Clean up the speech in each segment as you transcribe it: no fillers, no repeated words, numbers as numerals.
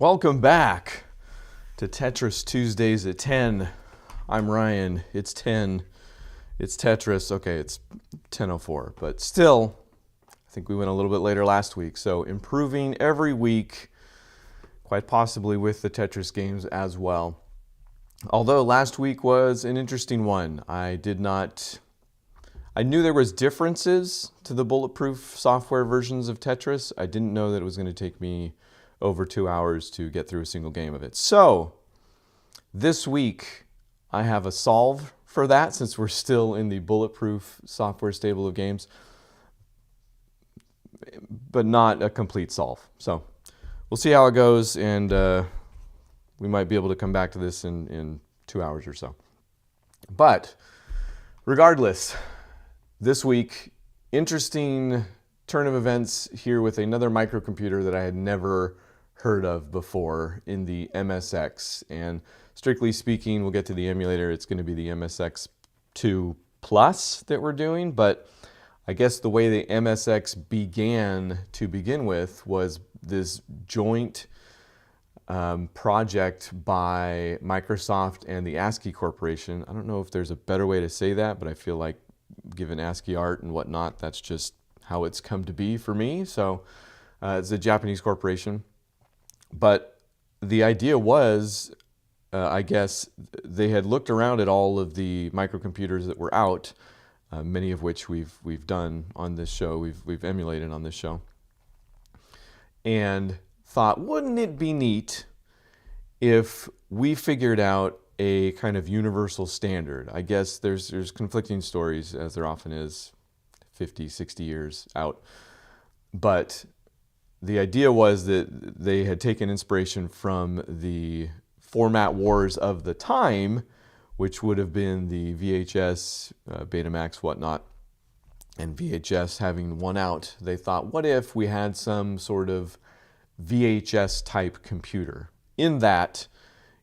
Welcome back to Tetris Tuesdays at 10. I'm Ryan. It's 10. It's Tetris. Okay, it's 10:04, but still, I think we went a little bit later last week. So improving every week, quite possibly with the Tetris games as well. Although last week was an interesting one. I knew there was differences to the bulletproof software versions of Tetris. I didn't know that it was going to take me over 2 hours to get through a single game of it. So this week I have a solve for that, since we're still in the bulletproof software stable of games, but not a complete solve. So we'll see how it goes, and we might be able to come back to this in 2 hours or so. But regardless, this week, interesting turn of events here with another microcomputer that I had never heard of before in the MSX. And strictly speaking, we'll get to the emulator, it's going to be the MSX2 Plus that we're doing. But I guess the way the MSX began to begin with was this joint project by Microsoft and the ASCII Corporation. I don't know if there's a better way to say that, but I feel like given ASCII art and whatnot, that's just how it's come to be for me. So it's a Japanese corporation. But the idea was, I guess, they had looked around at all of the microcomputers that were out, many of which we've done on this show, we've emulated on this show, and thought, wouldn't it be neat if we figured out a kind of universal standard? I guess there's conflicting stories, as there often is, 50, 60 years out. But the idea was that they had taken inspiration from the format wars of the time, which would have been the VHS, Betamax, whatnot, and VHS having won out. They thought, what if we had some sort of VHS type computer? In that,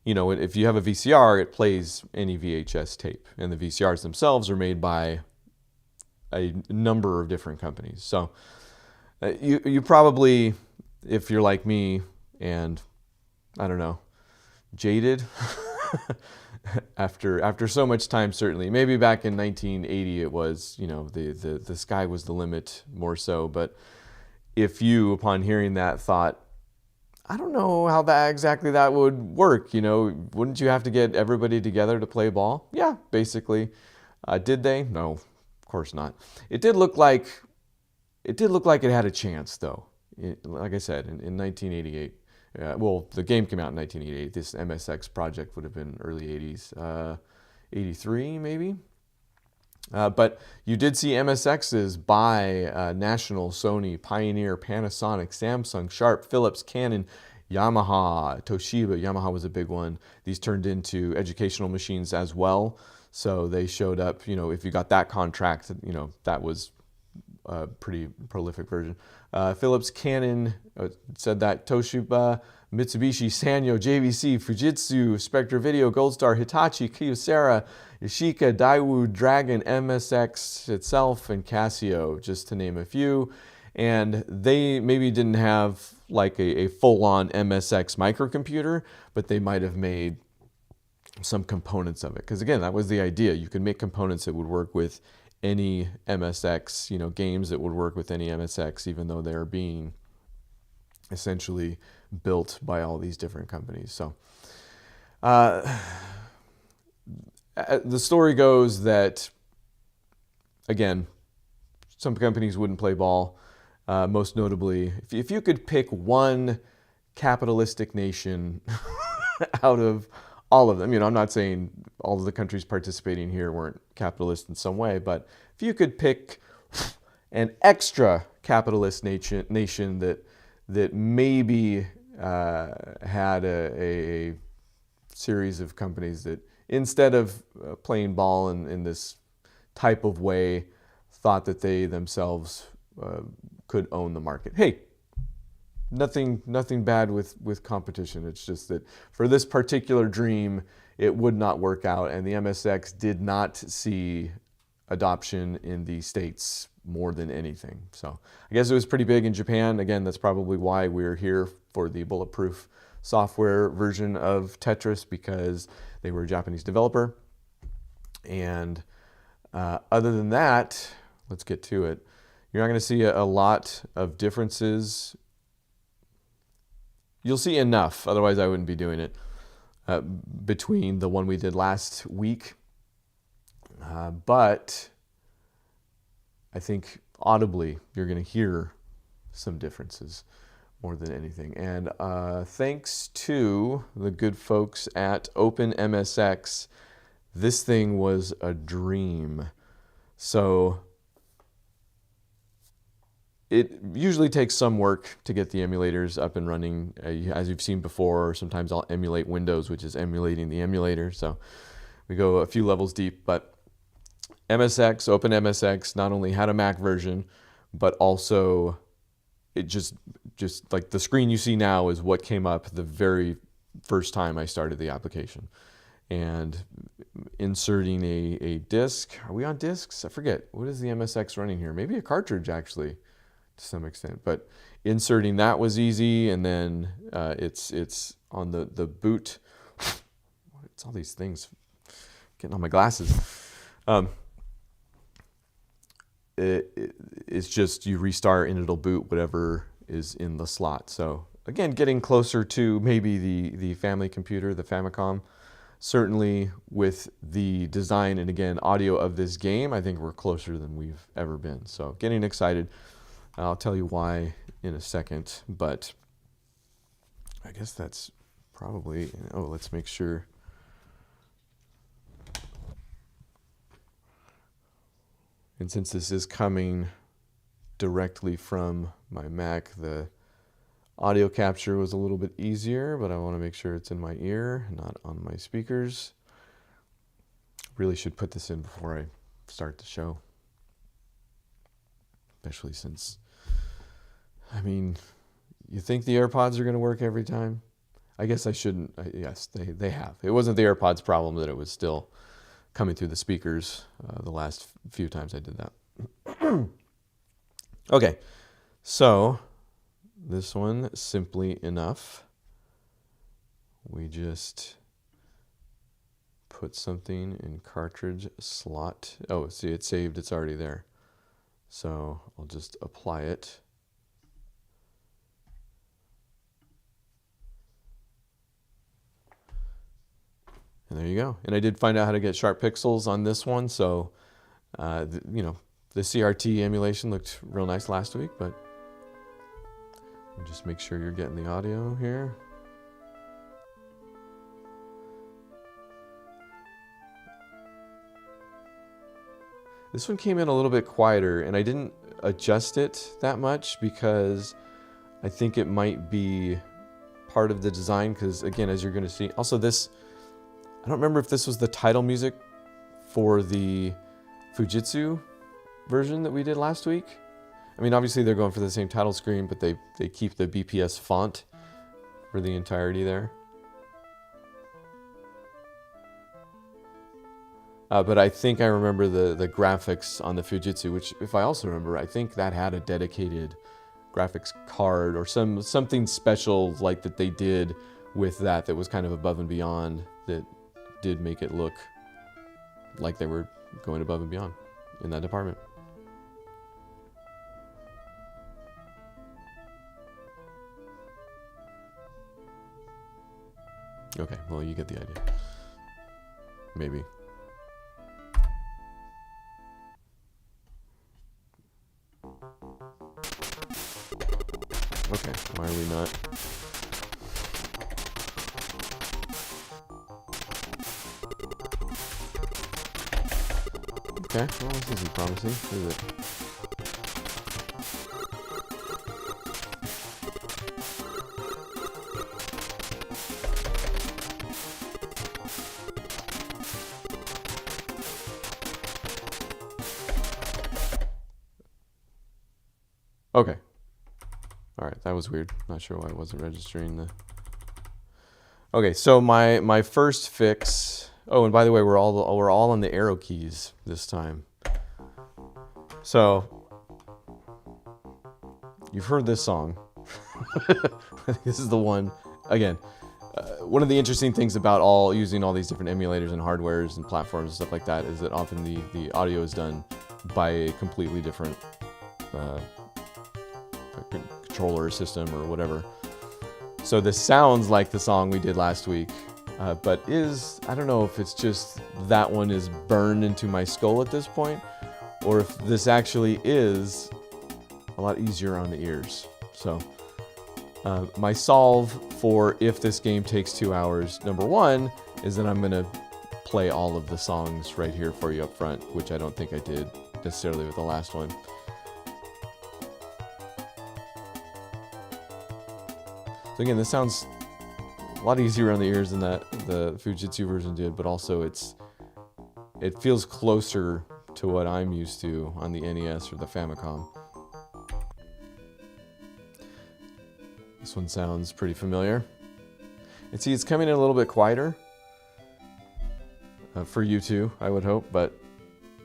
you know, if you have a VCR, it plays any VHS tape, and the VCRs themselves are made by a number of different companies. So you probably, if you're like me and, I don't know, jaded after so much time, certainly. Maybe back in 1980 it was, you know, the sky was the limit more so. But if you, upon hearing that, thought, I don't know how that would work, you know, wouldn't you have to get everybody together to play ball? Yeah, basically. Did they? No, of course not. It did look like it had a chance, though. Like I said, in 1988. Well, the game came out in 1988. This MSX project would have been early 80s, 83 maybe. But you did see MSXs by National, Sony, Pioneer, Panasonic, Samsung, Sharp, Philips, Canon, Yamaha, Toshiba. Yamaha was a big one. These turned into educational machines as well. So they showed up, you know, if you got that contract, you know, that was a pretty prolific version. Philips, Canon, said that, Toshiba, Mitsubishi, Sanyo, JVC, Fujitsu, Spectre Video, Goldstar, Hitachi, Kyocera, Yashica, Daewoo, Dragon, MSX itself, and Casio, just to name a few. And they maybe didn't have like a full-on MSX microcomputer, but they might have made some components of it. Because again, that was the idea. You could make components that would work with any MSX, you know, games that would work with any MSX, even though they're being essentially built by all these different companies. So the story goes that, again, some companies wouldn't play ball. Most notably, if you could pick one capitalistic nation out of all of them, you know, I'm not saying all of the countries participating here weren't capitalist in some way, but if you could pick an extra capitalist nation that maybe had a series of companies that, instead of playing ball in this type of way, thought that they themselves could own the market. Hey, nothing bad with competition. It's just that for this particular dream, it would not work out, and the MSX did not see adoption in the States more than anything. So I guess it was pretty big in Japan. Again, that's probably why we're here for the bulletproof software version of Tetris because they were a Japanese developer. And other than that, let's get to it. You're not going to see a lot of differences. You'll see enough, otherwise I wouldn't be doing it, between the one we did last week. But I think audibly you're going to hear some differences more than anything. And thanks to the good folks at Open MSX, this thing was a dream. So it usually takes some work to get the emulators up and running. As you've seen before, sometimes I'll emulate Windows, which is emulating the emulator. So we go a few levels deep, but MSX, Open MSX, not only had a Mac version, but also it just like the screen you see now is what came up the very first time I started the application. And inserting a disk. Are we on disks? I forget. What is the MSX running here? Maybe a cartridge, actually, to some extent. But inserting that was easy, and then it's on the boot. It's all these things getting on my glasses. It's just you restart and it'll boot whatever is in the slot. So again, getting closer to maybe the family computer, the Famicom. Certainly with the design and again audio of this game, I think we're closer than we've ever been. So getting excited. I'll tell you why in a second, but I guess that's probably, oh, let's make sure. And since this is coming directly from my Mac, the audio capture was a little bit easier, but I want to make sure it's in my ear, not on my speakers. Really should put this in before I start the show. Especially since, I mean, you think the AirPods are going to work every time? I guess I shouldn't. Yes, they have. It wasn't the AirPods problem that it was still coming through the speakers the last few times I did that. Okay, so this one, simply enough, we just put something in cartridge slot. Oh, see, it's saved. It's already there. So I'll just apply it. And there you go. And I did find out how to get sharp pixels on this one. So, you know, the CRT emulation looked real nice last week, but just make sure you're getting the audio here. This one came in a little bit quieter, and I didn't adjust it that much because I think it might be part of the design. Because again, as you're going to see, also this, I don't remember if this was the title music for the Fujitsu version that we did last week. I mean, obviously they're going for the same title screen, but they keep the BPS font for the entirety there. But I think I remember the graphics on the Fujitsu, which, if I also remember, I think that had a dedicated graphics card or something special like that they did with that was kind of above and beyond, that did make it look like they were going above and beyond in that department. Okay, well, you get the idea. Maybe. Okay, why are we not? Okay, well, this isn't promising, is it? Okay. All right, that was weird. Not sure why it wasn't registering the... Okay, so my first fix... Oh, and by the way, we're all on the arrow keys this time. So, you've heard this song. This is the one again, one of the interesting things about using all these different emulators and hardwares and platforms and stuff like that is that often the audio is done by a completely different controller system or whatever. So this sounds like the song we did last week, but I don't know if it's just that one is burned into my skull at this point, or if this actually is a lot easier on the ears. So my solve for if this game takes 2 hours, number one, is that I'm going to play all of the songs right here for you up front, which I don't think I did necessarily with the last one. So again, this sounds a lot easier on the ears than that the Fujitsu version did, but also it feels closer to what I'm used to on the NES or the Famicom. This one sounds pretty familiar. And see, it's coming in a little bit quieter for you too, I would hope, but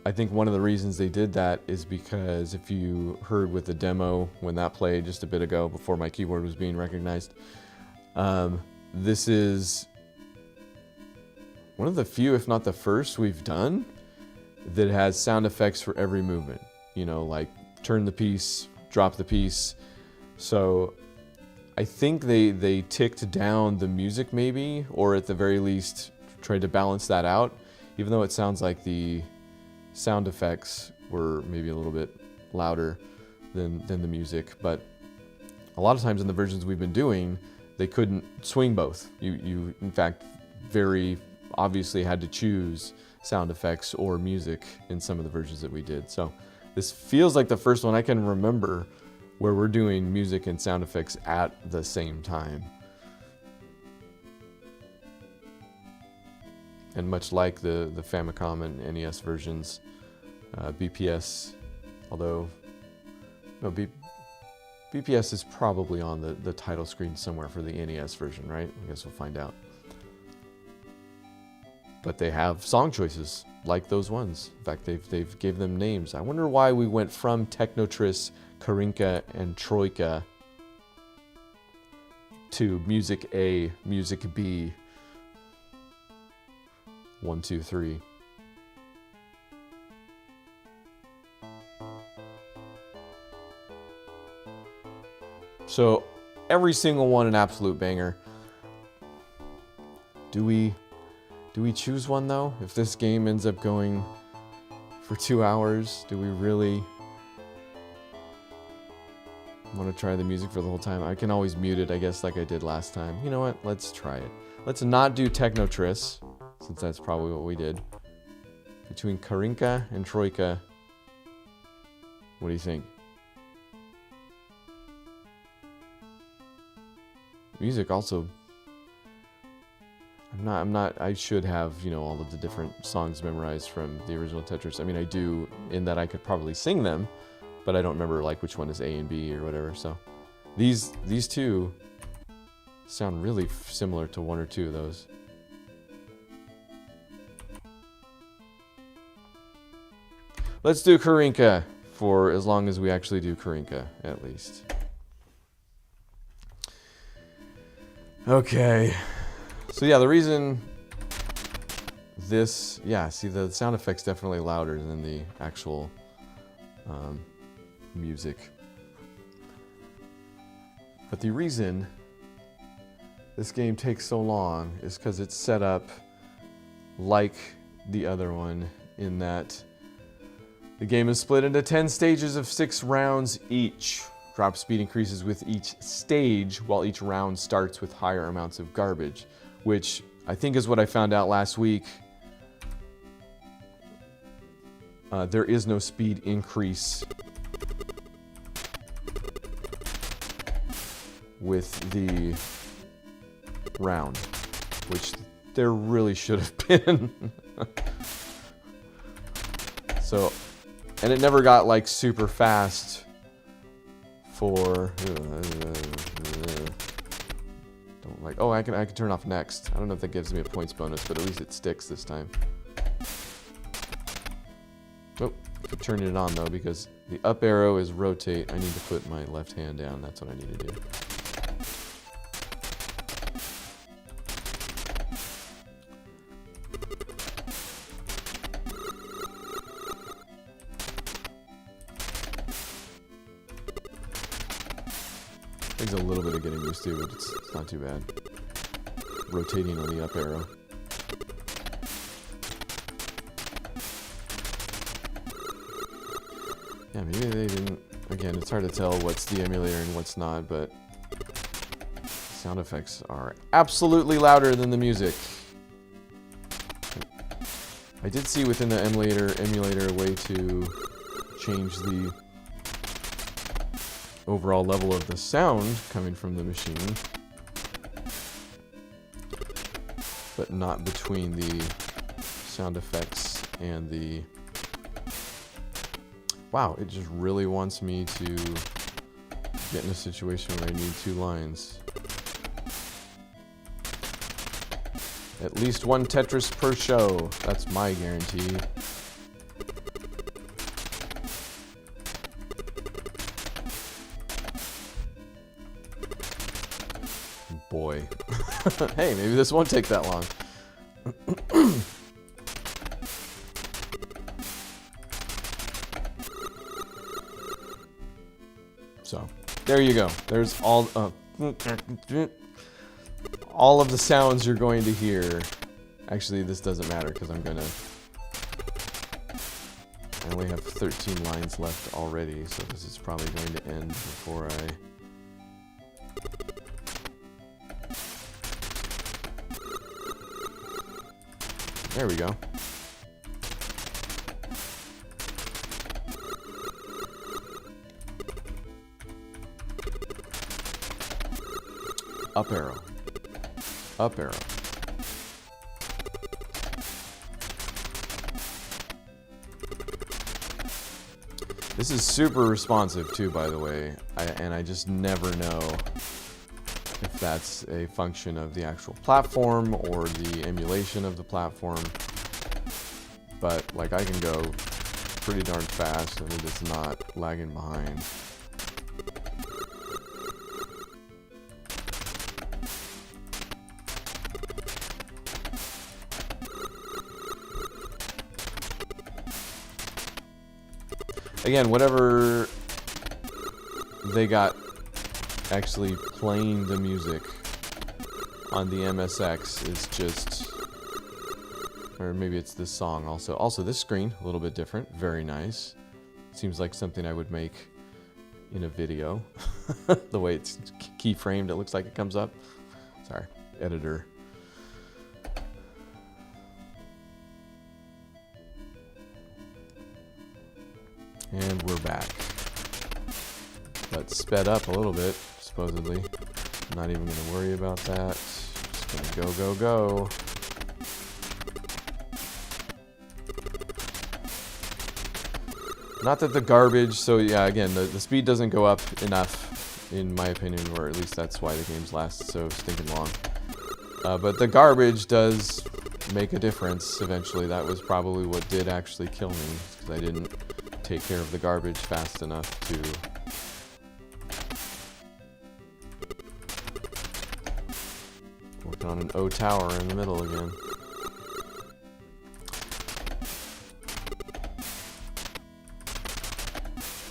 I think one of the reasons they did that is because if you heard with the demo when that played just a bit ago before my keyboard was being recognized, this is one of the few, if not the first, we've done that has sound effects for every movement. You know, like turn the piece, drop the piece. So I think they ticked down the music maybe, or at the very least tried to balance that out, even though it sounds like the sound effects were maybe a little bit louder than the music. But a lot of times in the versions we've been doing, they couldn't swing both. You in fact very obviously had to choose sound effects or music in some of the versions that we did. So this feels like the first one I can remember where we're doing music and sound effects at the same time. And much like the Famicom and NES versions, BPS, although no, BPS is probably on the title screen somewhere for the NES version, right? I guess we'll find out. But they have song choices like those ones. In fact, they've gave them names. I wonder why we went from Tetris, Karinka, and Troika to Music A, Music B, 1, 2, 3. So every single one an absolute banger. Do we choose one though? If this game ends up going for 2 hours, do we really want to try the music for the whole time? I can always mute it, I guess, like I did last time. You know what? Let's try it. Let's not do Technotris, since that's probably what we did. Between Karinka and Troika, what do you think? Music also, I should have, you know, all of the different songs memorized from the original Tetris. I mean, I do, in that I could probably sing them, but I don't remember like which one is A and B or whatever. So these two sound really similar to one or two of those. Let's do Karinka for as long as we actually do Karinka, at least. Okay. So yeah, the reason this, yeah, see the sound effect's definitely louder than the actual music. But the reason this game takes so long is because it's set up like the other one in that the game is split into 10 stages of 6 rounds each. Drop speed increases with each stage, while each round starts with higher amounts of garbage, which I think is what I found out last week. There is no speed increase with the round, which there really should have been. So, and it never got like super fast for don't like, oh, I can turn off next. I don't know if that gives me a points bonus, but at least it sticks this time. Oh, keep turning it on though, because the up arrow is rotate. I need to put my left hand down. That's what I need to do. Takes a little bit of getting used to, but it's not too bad. Rotating on the up arrow. Yeah, maybe they didn't... Again, it's hard to tell what's the emulator and what's not, but... sound effects are absolutely louder than the music. I did see within the emulator a way to change the overall level of the sound coming from the machine, but not between the sound effects and the... Wow, it just really wants me to get in a situation where I need 2 lines. At least 1 Tetris per show. That's my guarantee. Boy. Hey, maybe this won't take that long. So, there you go. There's all of the sounds you're going to hear. Actually, this doesn't matter because I only have 13 lines left already, so this is probably going to end before I... There we go. Up arrow. Up arrow. This is super responsive too, by the way, and I just never know if that's a function of the actual platform or the emulation of the platform. But like, I can go pretty darn fast and it is not lagging behind. Again, whatever they got actually playing the music on the MSX is just, or maybe it's this song also. Also, this screen, a little bit different, very nice. Seems like something I would make in a video. The way it's keyframed, it looks like it comes up. Sorry, editor. And we're back. But sped up a little bit, supposedly. Not even going to worry about that. Just going to go, go, go. Not that the garbage, so yeah, again, the speed doesn't go up enough, in my opinion, or at least that's why the games last so stinking long. But the garbage does make a difference eventually. That was probably what did actually kill me, because I didn't take care of the garbage fast enough to work on an O tower in the middle again.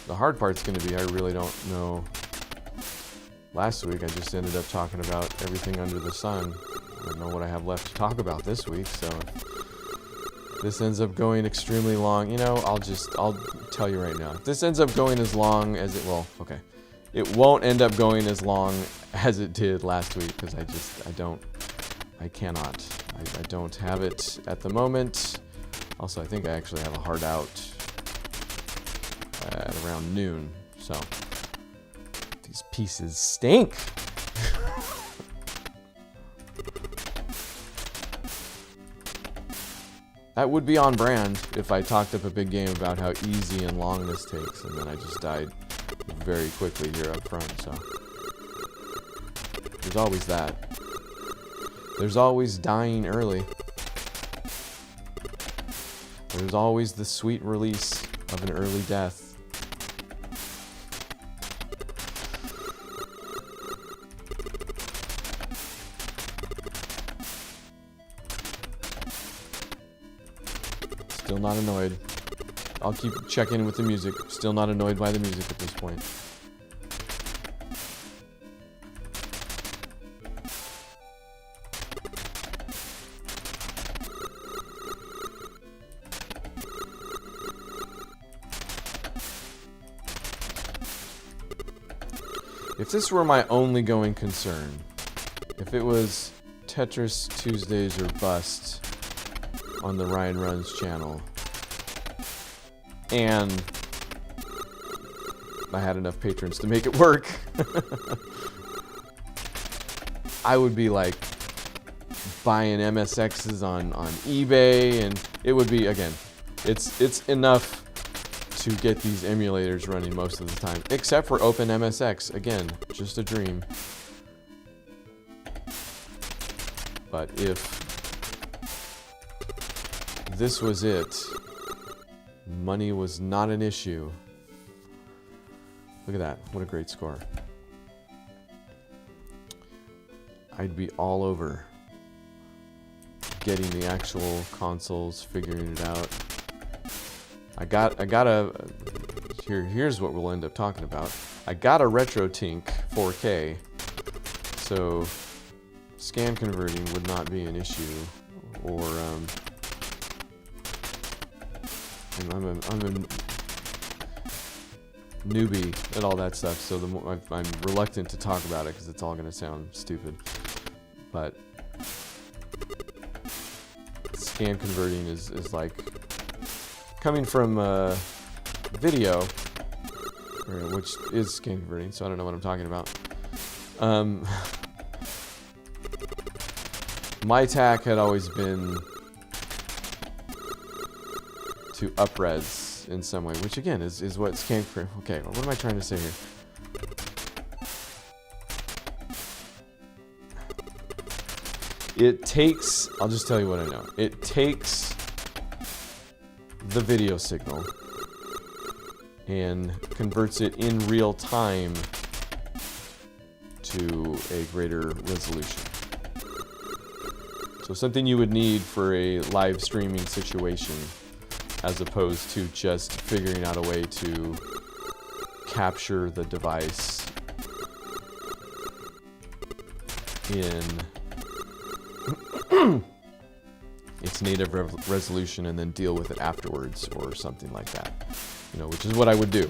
The hard part's going to be, I really don't know. Last week I just ended up talking about everything under the sun. I don't know what I have left to talk about this week, so if this ends up going extremely long, you know, I'll tell you right now. If this ends up going as long as it, well, okay. It won't end up going as long as it did last week, because I cannot. I don't have it at the moment. Also, I think I actually have a hard out at around noon, so these pieces stink. That would be on brand if I talked up a big game about how easy and long this takes, and then I just died very quickly here up front, so. There's always that. There's always dying early. There's always the sweet release of an early death. Still not annoyed. I'll keep checking with the music. Still not annoyed by the music at this point. if this were my only going concern, if it was Tetris Tuesdays or Bust on the Ryan Runs channel, and I had enough patrons to make it work, I would be like buying MSXs on eBay, and it would be, again, it's enough to get these emulators running most of the time, except for Open MSX. Again, just a dream. But if this was it, money was not an issue. Look at that, what a great score. I'd be all over getting the actual consoles, figuring it out. Here's what we'll end up talking about. I got a RetroTink 4K, so scan converting would not be an issue, or I'm a newbie at all that stuff, so I'm reluctant to talk about it because it's all going to sound stupid. But scan converting is like coming from video, which is scan converting, so I don't know what I'm talking about. My tack had always been to up-res in some way, which again is what scan converting. Okay, what am I trying to say here? It takes, I'll just tell you what I know. It takes the video signal and converts it in real time to a greater resolution. So something you would need for a live streaming situation, as opposed to just figuring out a way to capture the device in its native resolution and then deal with it afterwards, or something like that. You know, which is what I would do.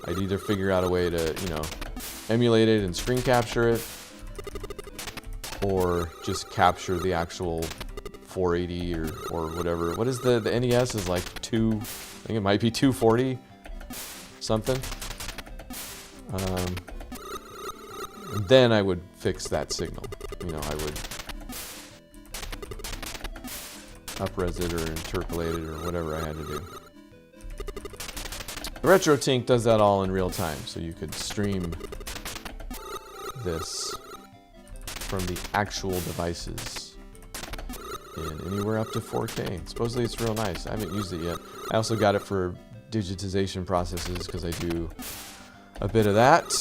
I'd either figure out a way to, you know, emulate it and screen capture it, or just capture the actual 480 or whatever. What is the NES is like I think it might be 240 something. Then I would fix that signal. You know, I would up-res it or interpolate it or whatever I had to do. The RetroTink does that all in real time, so you could stream this from the actual devices in anywhere up to 4K. Supposedly it's real nice. I haven't used it yet. I also got it for digitization processes because I do a bit of that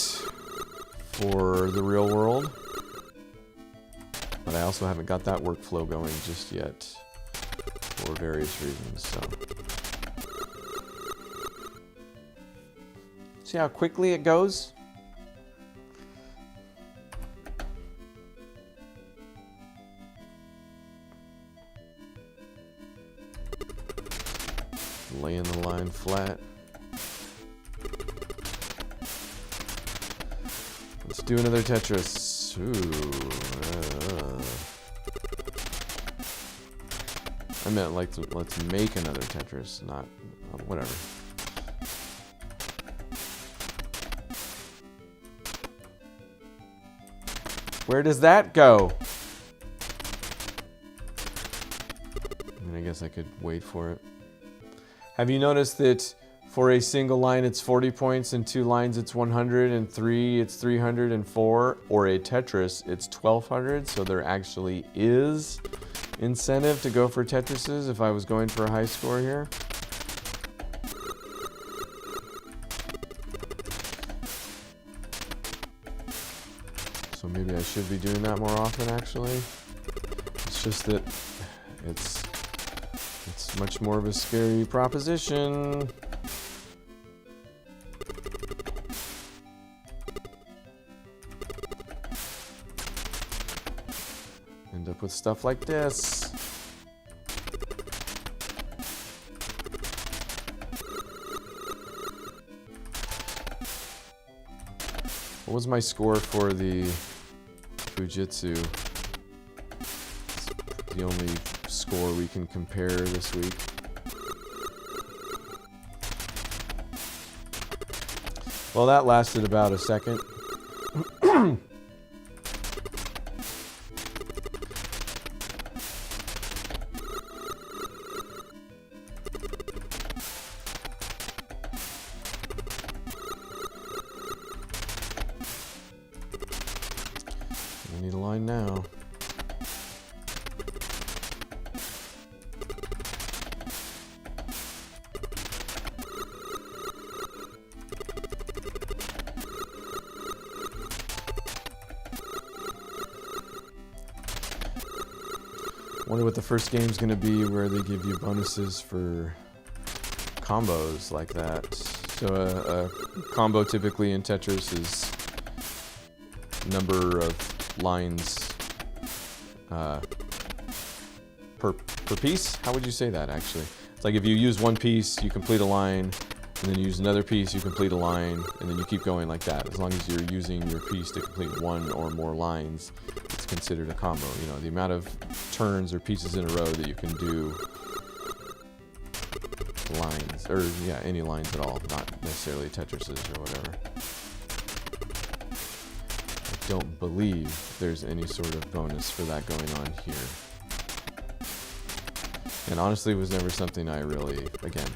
for the real world. But I also haven't got that workflow going just yet for various reasons. So see how quickly it goes? Laying the line flat. Let's do another Tetris. Ooh. I meant like let's make another Tetris, not whatever. Where does that go? I mean, I guess I could wait for it. Have you noticed that for a single line it's 40 points, and 2 lines it's 100, and 3 it's 300, and 4, or a Tetris it's 1200, so there actually is incentive to go for Tetrises if I was going for a high score here. So maybe I should be doing that more often, actually. It's just that it's much more of a scary proposition. End up with stuff like this. What was my score for the Fujitsu? It's the only score we can compare this week. Well, that lasted about a second. I need a line now. Wonder what the first game's gonna be where they give you bonuses for combos like that. So a combo typically in Tetris is number of lines per piece. How would you say that actually? It's like if you use one piece, you complete a line, and then you use another piece, you complete a line, and then you keep going like that. As long as you're using your piece to complete one or more lines, it's considered a combo. You know, the amount of turns or pieces in a row that you can do lines, or yeah, any lines at all, not necessarily Tetrises or whatever. I don't believe there's any sort of bonus for that going on here. And honestly, it was never something I really, again,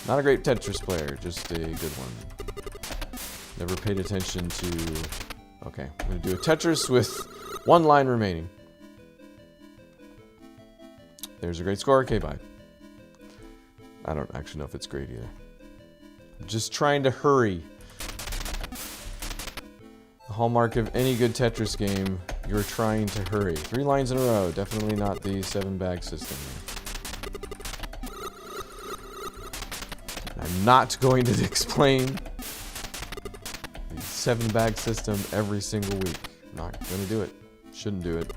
not a great Tetris player, just a good one. Never paid attention to, okay, I'm gonna do a Tetris with one line remaining. There's a great score, okay, bye. I don't actually know if it's great either. I'm just trying to hurry. The hallmark of any good Tetris game, you're trying to hurry. 3 lines in a row, definitely not the 7-bag system. I'm not going to explain the 7-bag system every single week. Not going to do it. Shouldn't do it.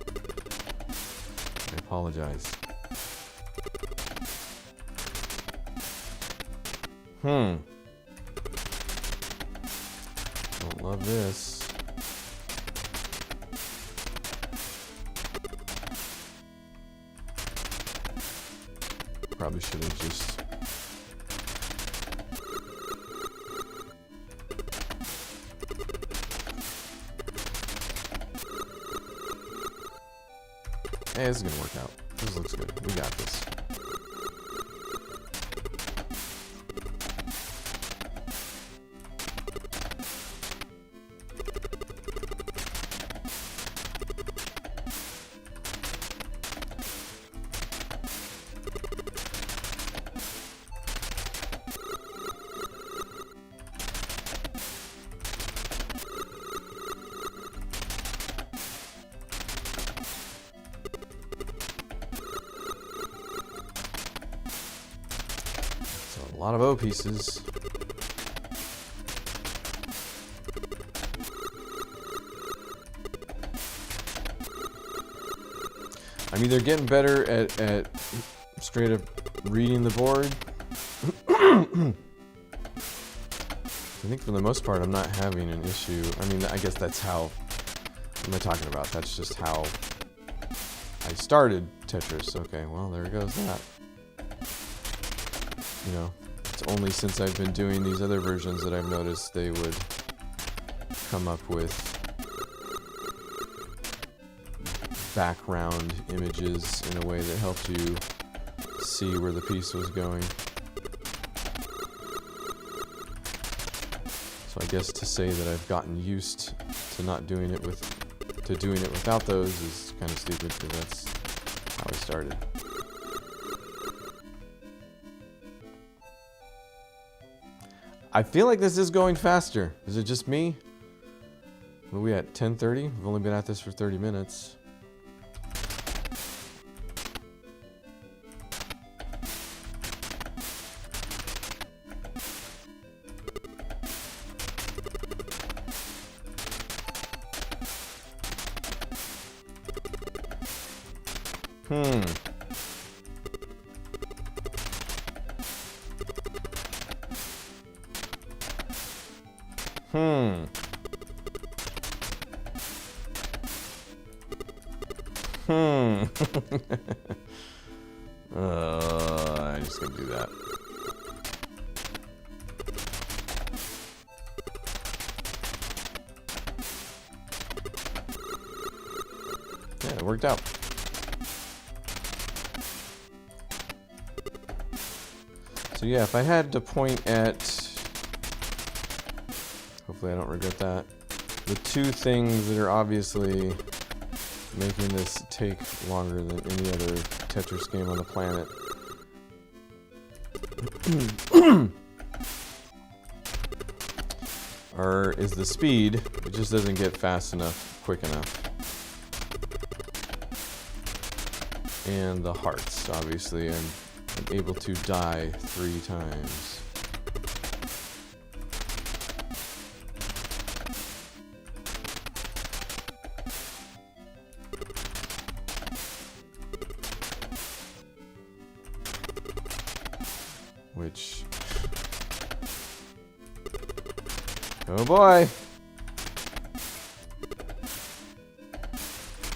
I apologize. Don't love this. Probably should have just... Hey, this is gonna work out. This looks good. We got this. A lot of O pieces. I'm either getting better at straight up reading the board. I think for the most part I'm not having an issue. I mean, I guess that's how, what am I talking about? That's just how I started Tetris. Okay, well, there goes that. You know, it's only since I've been doing these other versions that I've noticed they would come up with background images in a way that helped you see where the piece was going. So I guess to say that I've gotten used to not doing it doing it without those is kind of stupid, because that's how I started. I feel like this is going faster. Is it just me? What are we at, 10:30? We've only been at this for 30 minutes. I'm just gonna do that. Yeah, it worked out. So yeah, if I had to point at, hopefully I don't regret that, the two things that are obviously making this take longer than any other Tetris game on the planet. Is the speed. It just doesn't get fast enough, quick enough. And the hearts, obviously. I'm able to die 3 times. Which... oh boy!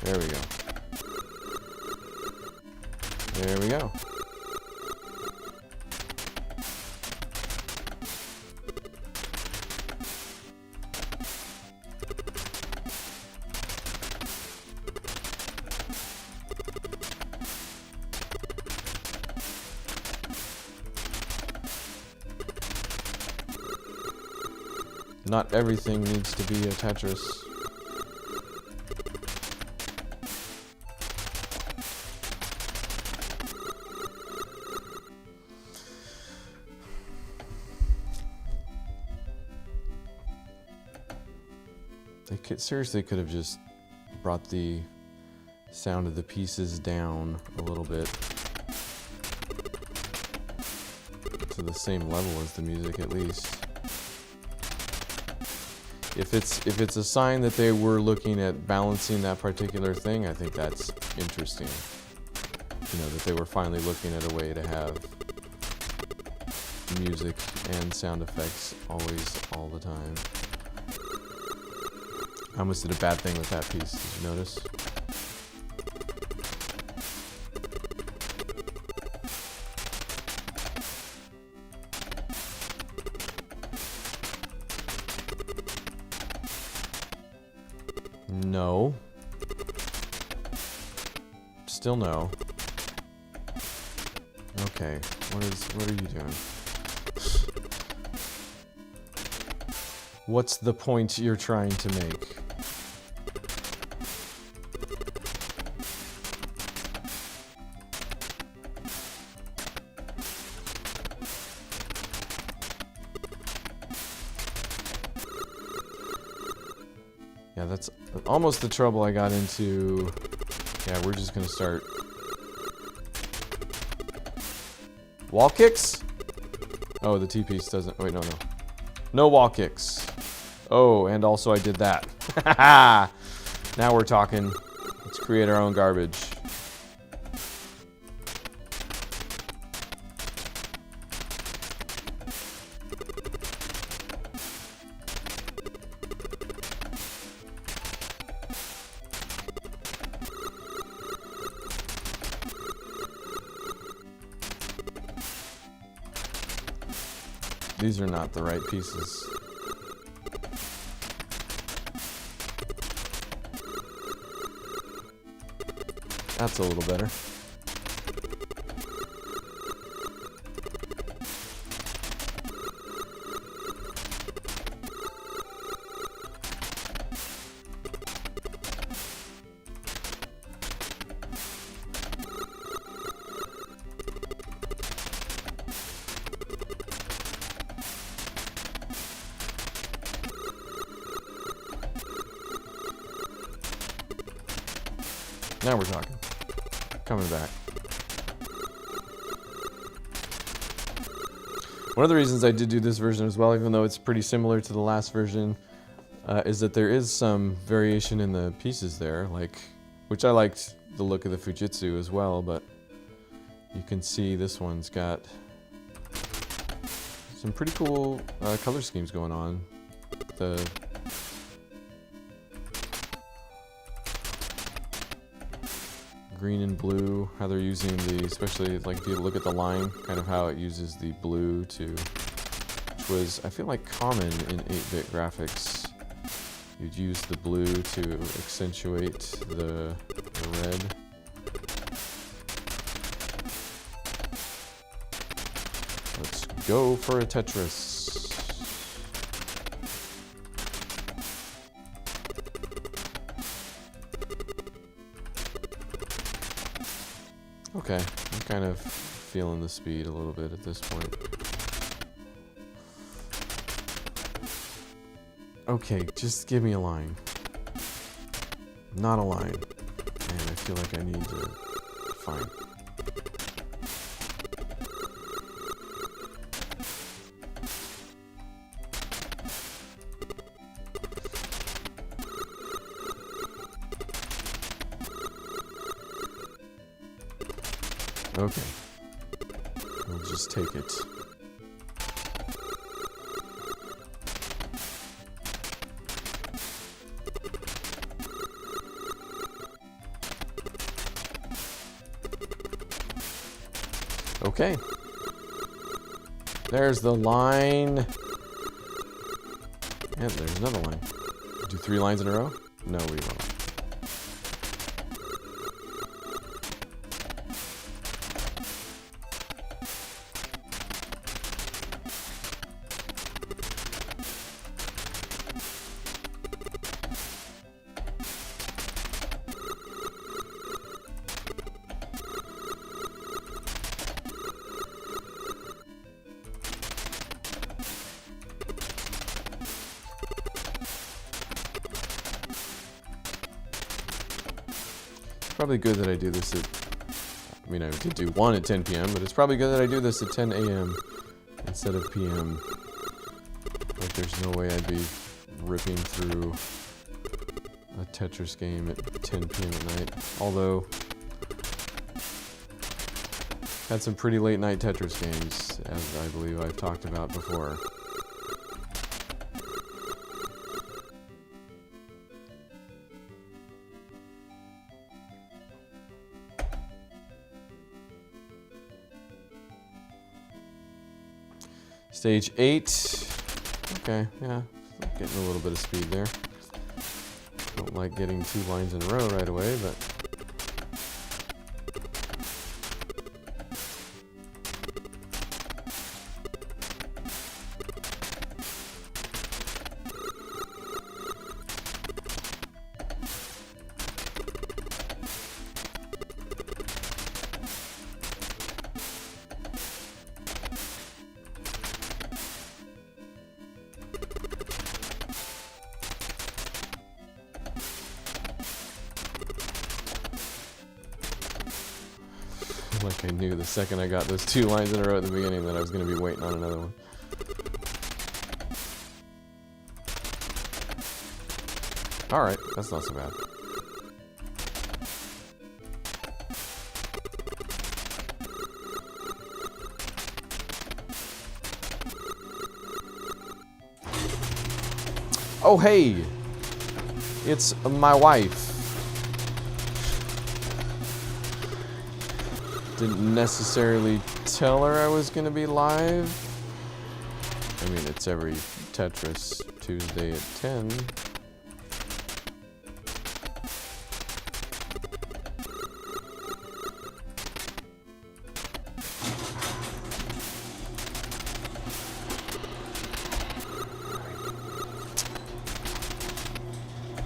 There we go. There we go. Not everything needs to be a Tetris. They seriously could have just brought the sound of the pieces down a little bit to the same level as the music, at least. If it's a sign that they were looking at balancing that particular thing, I think that's interesting. You know, that they were finally looking at a way to have music and sound effects always, all the time. I almost did a bad thing with that piece, did you notice? No. Still no. Okay, what are you doing? What's the point you're trying to make? Yeah, that's almost the trouble I got into. Yeah, we're just gonna start. Wall kicks? Oh, the T-piece doesn't, wait, no. No wall kicks. Oh, and also I did that. Now we're talking. Let's create our own garbage. These are not the right pieces. That's a little better. Now we're talking. Coming back. One of the reasons I did do this version as well, even though it's pretty similar to the last version, is that there is some variation in the pieces there, which I liked the look of the Fujitsu as well, but you can see this one's got some pretty cool color schemes going on. The green and blue, how they're using the, especially like if you look at the line, kind of how it uses the blue to, which was, I feel like, common in 8-bit graphics. You'd use the blue to accentuate the red. Let's go for a Tetris. Okay, I'm kind of feeling the speed a little bit at this point. Okay, just give me a line. Not a line. Man, I feel like I need to... Fine. Okay. I'll just take it. Okay. There's the line. And there's another line. Do 3 lines in a row? No, we won't. Probably good that I do this at, I mean, I did do one at 10 p.m., but it's probably good that I do this at 10 a.m. instead of p.m. Like, there's no way I'd be ripping through a Tetris game at 10 p.m. at night. Although, had some pretty late night Tetris games, as I believe I've talked about before. Stage 8. Okay, yeah, getting a little bit of speed there. Don't like getting 2 lines in a row right away, but... like I knew the second I got those 2 lines in a row at the beginning that I was going to be waiting on another one. Alright, that's not so bad. Oh hey! It's my wife. Didn't necessarily tell her I was gonna be live. I mean, it's every Tetris Tuesday at 10.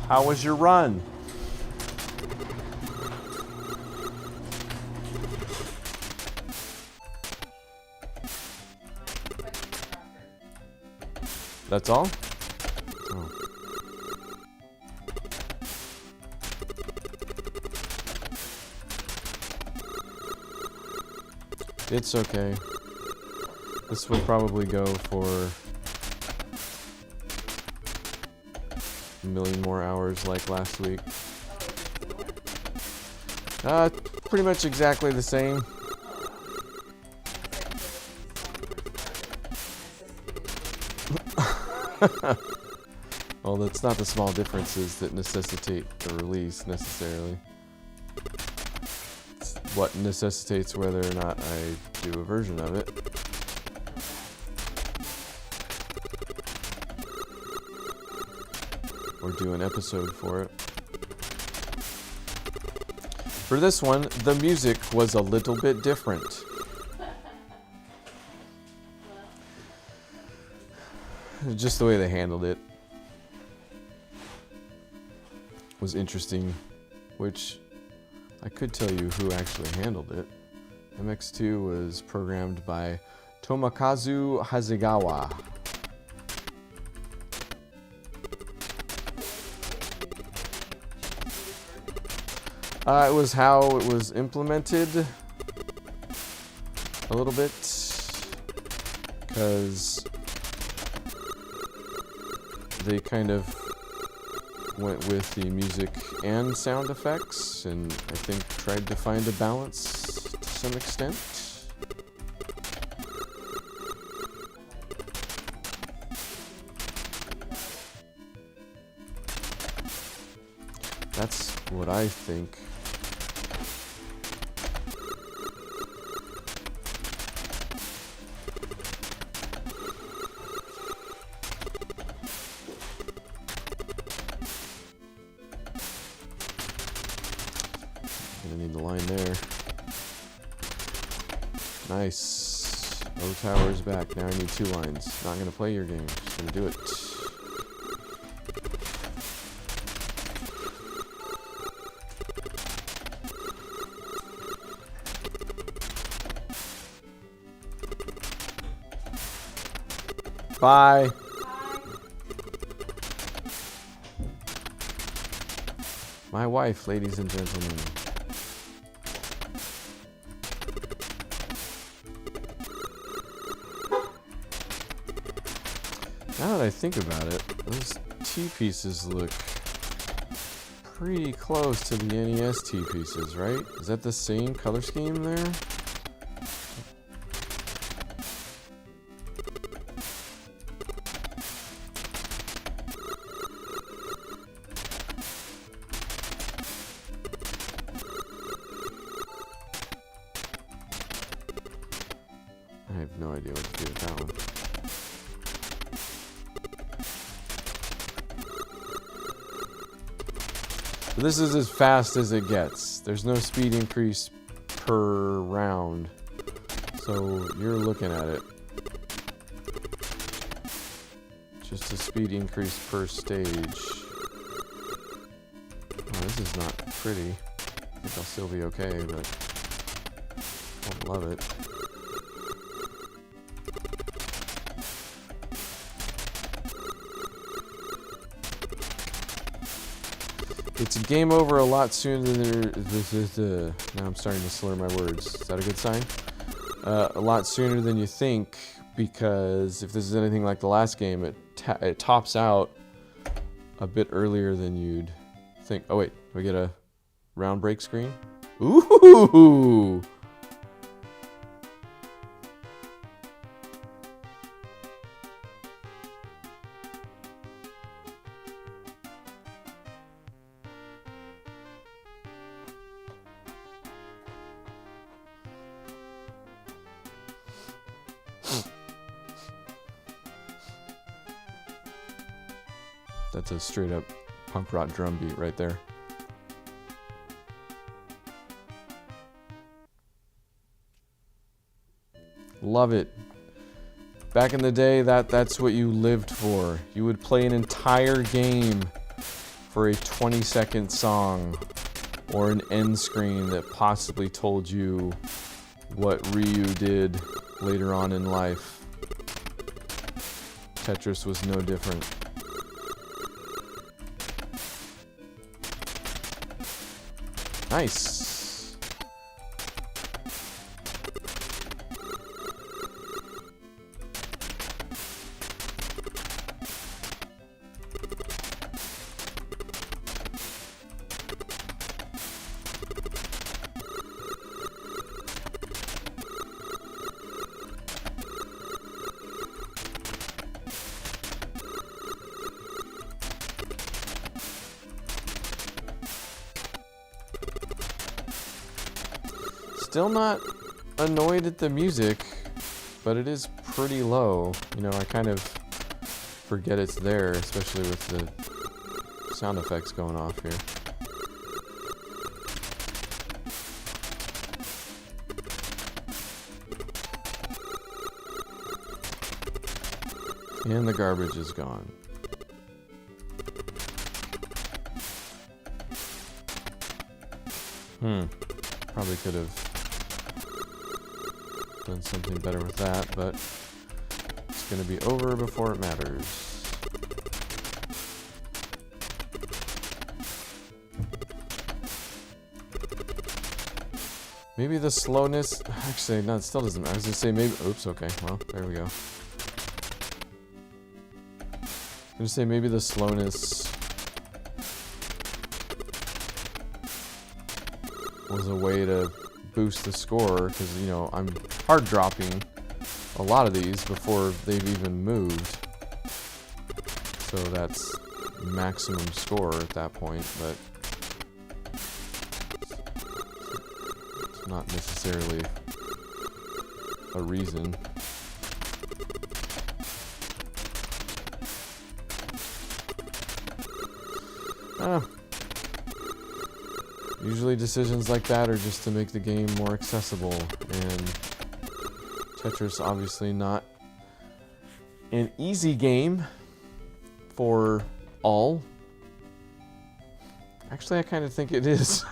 How was your run? That's all? Oh. It's okay. This will probably go for a million more hours like last week. Pretty much exactly the same. Well, that's not the small differences that necessitate the release necessarily. what necessitates whether or not I do a version of it. Or do an episode for it. For this one, the music was a little bit different. Just the way they handled it was interesting, which I could tell you who actually handled it. MX2 was programmed by Tomokazu Hasegawa. It was how it was implemented a little bit, because they kind of went with the music and sound effects, and I think tried to find a balance to some extent. That's what I think. Gonna need the line there. Nice. O Tower's back. Now I need 2 lines. Not gonna play your game. Just gonna do it. Bye. My wife, ladies and gentlemen. Now that I think about it, those T-pieces look pretty close to the NES T-pieces, right? Is that the same color scheme there? I have no idea what to do with that one. So this is as fast as it gets. There's no speed increase per round. So you're looking at it. Just a speed increase per stage. Oh, this is not pretty. I think I'll still be okay, but I don't love it. It's game over a lot sooner than now I'm starting to slur my words. Is that a good sign? A lot sooner than you think, because if this is anything like the last game, it tops out a bit earlier than you'd think. Oh wait, do we get a round break screen? Ooh! That's a straight up punk rock drum beat right there. Love it. Back in the day, that's what you lived for. You would play an entire game for a 20-second song or an end screen that possibly told you what Ryu did later on in life. Tetris was no different. Nice. Still not annoyed at the music, but it is pretty low. You know, I kind of forget it's there, especially with the sound effects going off here. And the garbage is gone. Probably could have done something better with that, but it's going to be over before it matters. Maybe the slowness... Actually, no, it still doesn't matter. I was going to say maybe... Oops, okay. Well, there we go. I'm going to say maybe the slowness was a way to boost the score, because, you know, I'm hard dropping a lot of these before they've even moved. So that's maximum score at that point, but it's not necessarily a reason. Usually decisions like that are just to make the game more accessible, and Tetris obviously not an easy game for all. Actually, I kind of think it is.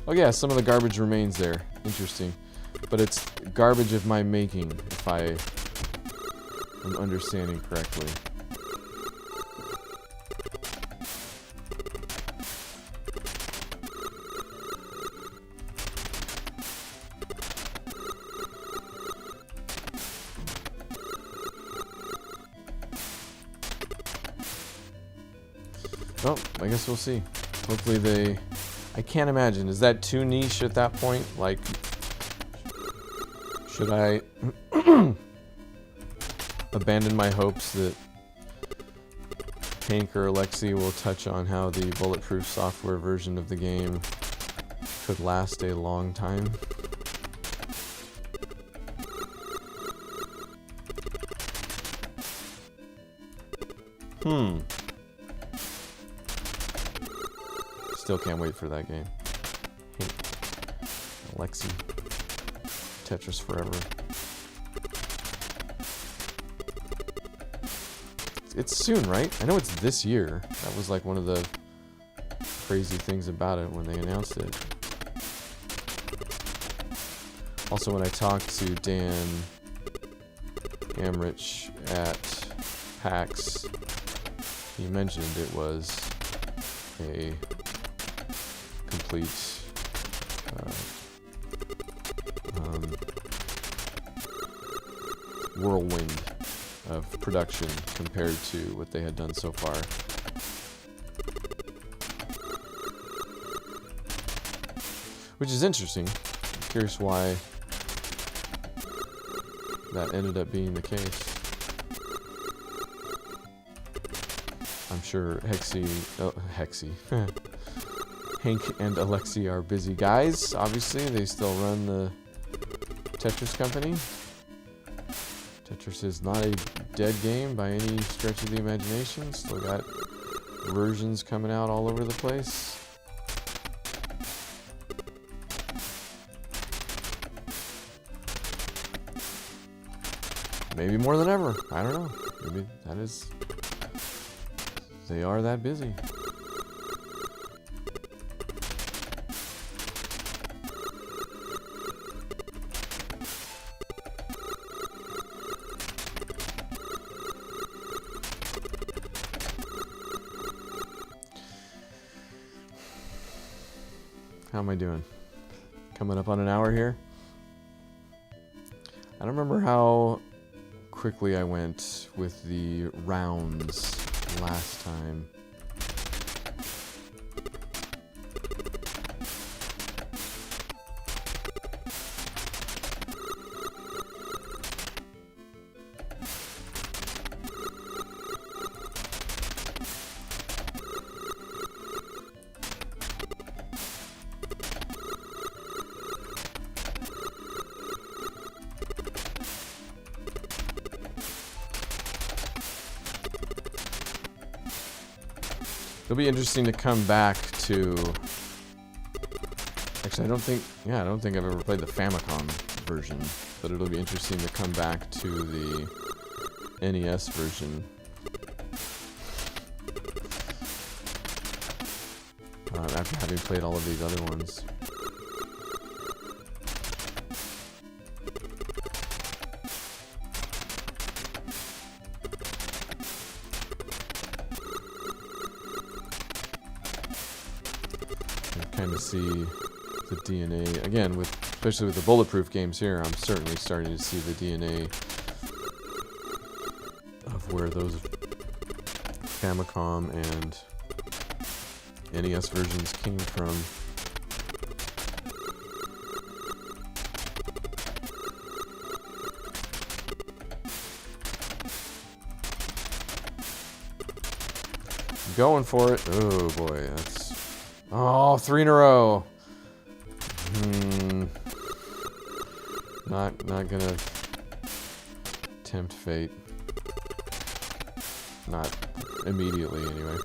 Oh yeah, some of the garbage remains there. Interesting. But it's garbage of my making, if I am understanding correctly. Well, I guess we'll see. Hopefully they... I can't imagine. Is that too niche at that point? Like, should I abandon my hopes that Hank or Alexi will touch on how the bulletproof software version of the game could last a long time? Still can't wait for that game. Hey, Alexi. Tetris forever. It's soon, right? I know it's this year. That was like one of the crazy things about it when they announced it. Also, when I talked to Dan Amrich at PAX, he mentioned it was a complete whirlwind of production compared to what they had done so far. Which is interesting. I'm curious why that ended up being the case. I'm sure Hank and Alexi are busy guys. Obviously, they still run the Tetris company. Tetris is not a dead game by any stretch of the imagination. Still got versions coming out all over the place. Maybe more than ever. I don't know. Maybe that is... They are that busy. How am I doing? Coming up on an hour here? I don't remember how quickly I went with the rounds last time. It'll be interesting to come back to... Actually, I don't think I've ever played the Famicom version, but it'll be interesting to come back to the NES version. After having played all of these other ones. Kind of see the DNA again, especially with the bulletproof games here. I'm certainly starting to see the DNA of where those Famicom and NES versions came from. Going for it. Oh boy, that's... Oh, 3 in a row. Not gonna tempt fate. Not immediately, anyway.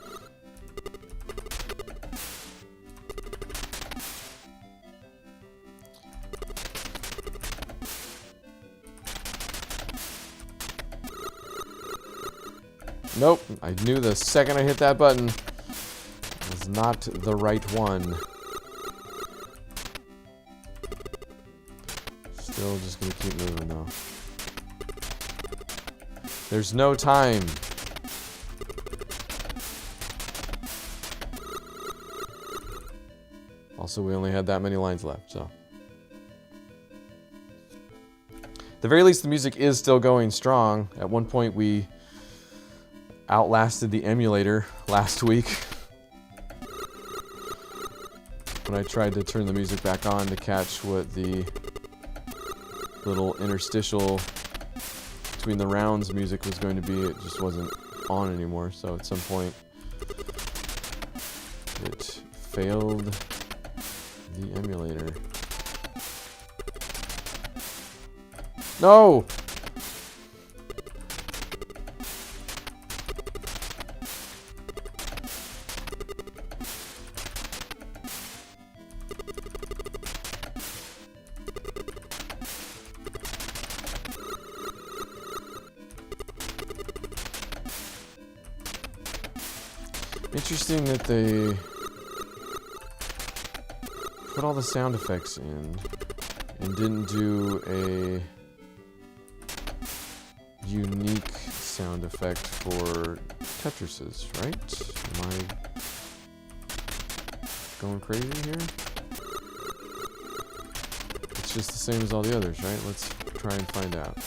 Nope, I knew the second I hit that button it was not the right one. Still just gonna keep moving though. There's no time. Also, we only had that many lines left, so. At the very least, the music is still going strong. At one point, we outlasted the emulator last week when I tried to turn the music back on to catch what the little interstitial between the rounds music was going to be. It just wasn't on anymore, so at some point it failed the emulator. No! Interesting that they put all the sound effects in and didn't do a unique sound effect for Tetris's, right? Am I going crazy here? It's just the same as all the others, right? Let's try and find out.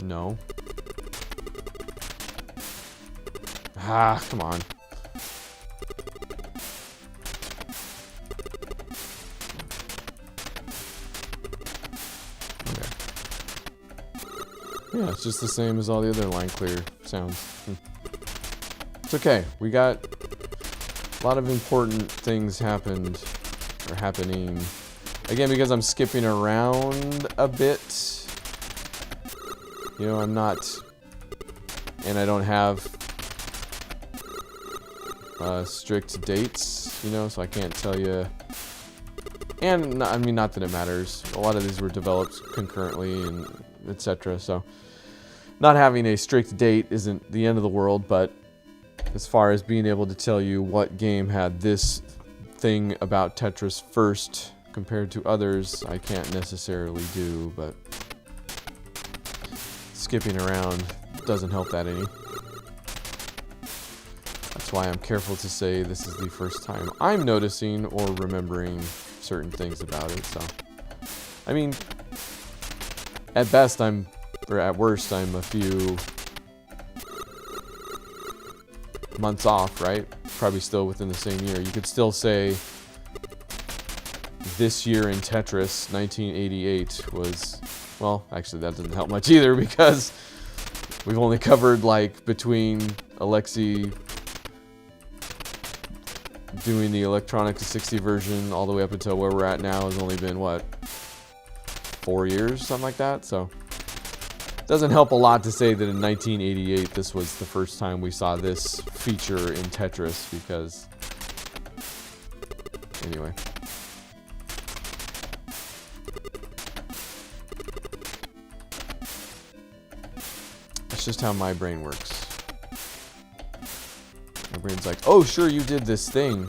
No. Ah, come on. Okay. Yeah, it's just the same as all the other line clear sounds. It's okay. We got a lot of important things happening. Again, because I'm skipping around a bit. You know, I'm not, and I don't have strict dates, you know, so I can't tell you. And I mean, not that it matters. A lot of these were developed concurrently and etc. So not having a strict date isn't the end of the world, but as far as being able to tell you what game had this thing about Tetris first compared to others, I can't necessarily do, but skipping around doesn't help that any. That's why I'm careful to say this is the first time I'm noticing or remembering certain things about it. So, I mean, at best or at worst, I'm a few months off, right? Probably still within the same year. You could still say this year in Tetris, 1988, was, well, actually that doesn't help much either because we've only covered like between Alexei doing the electronic to 60 version all the way up until where we're at now has only been, what, 4 years, something like that. So it doesn't help a lot to say that in 1988 this was the first time we saw this feature in Tetris, because anyway. That's just how my brain works. My brain's like, oh, sure, you did this thing,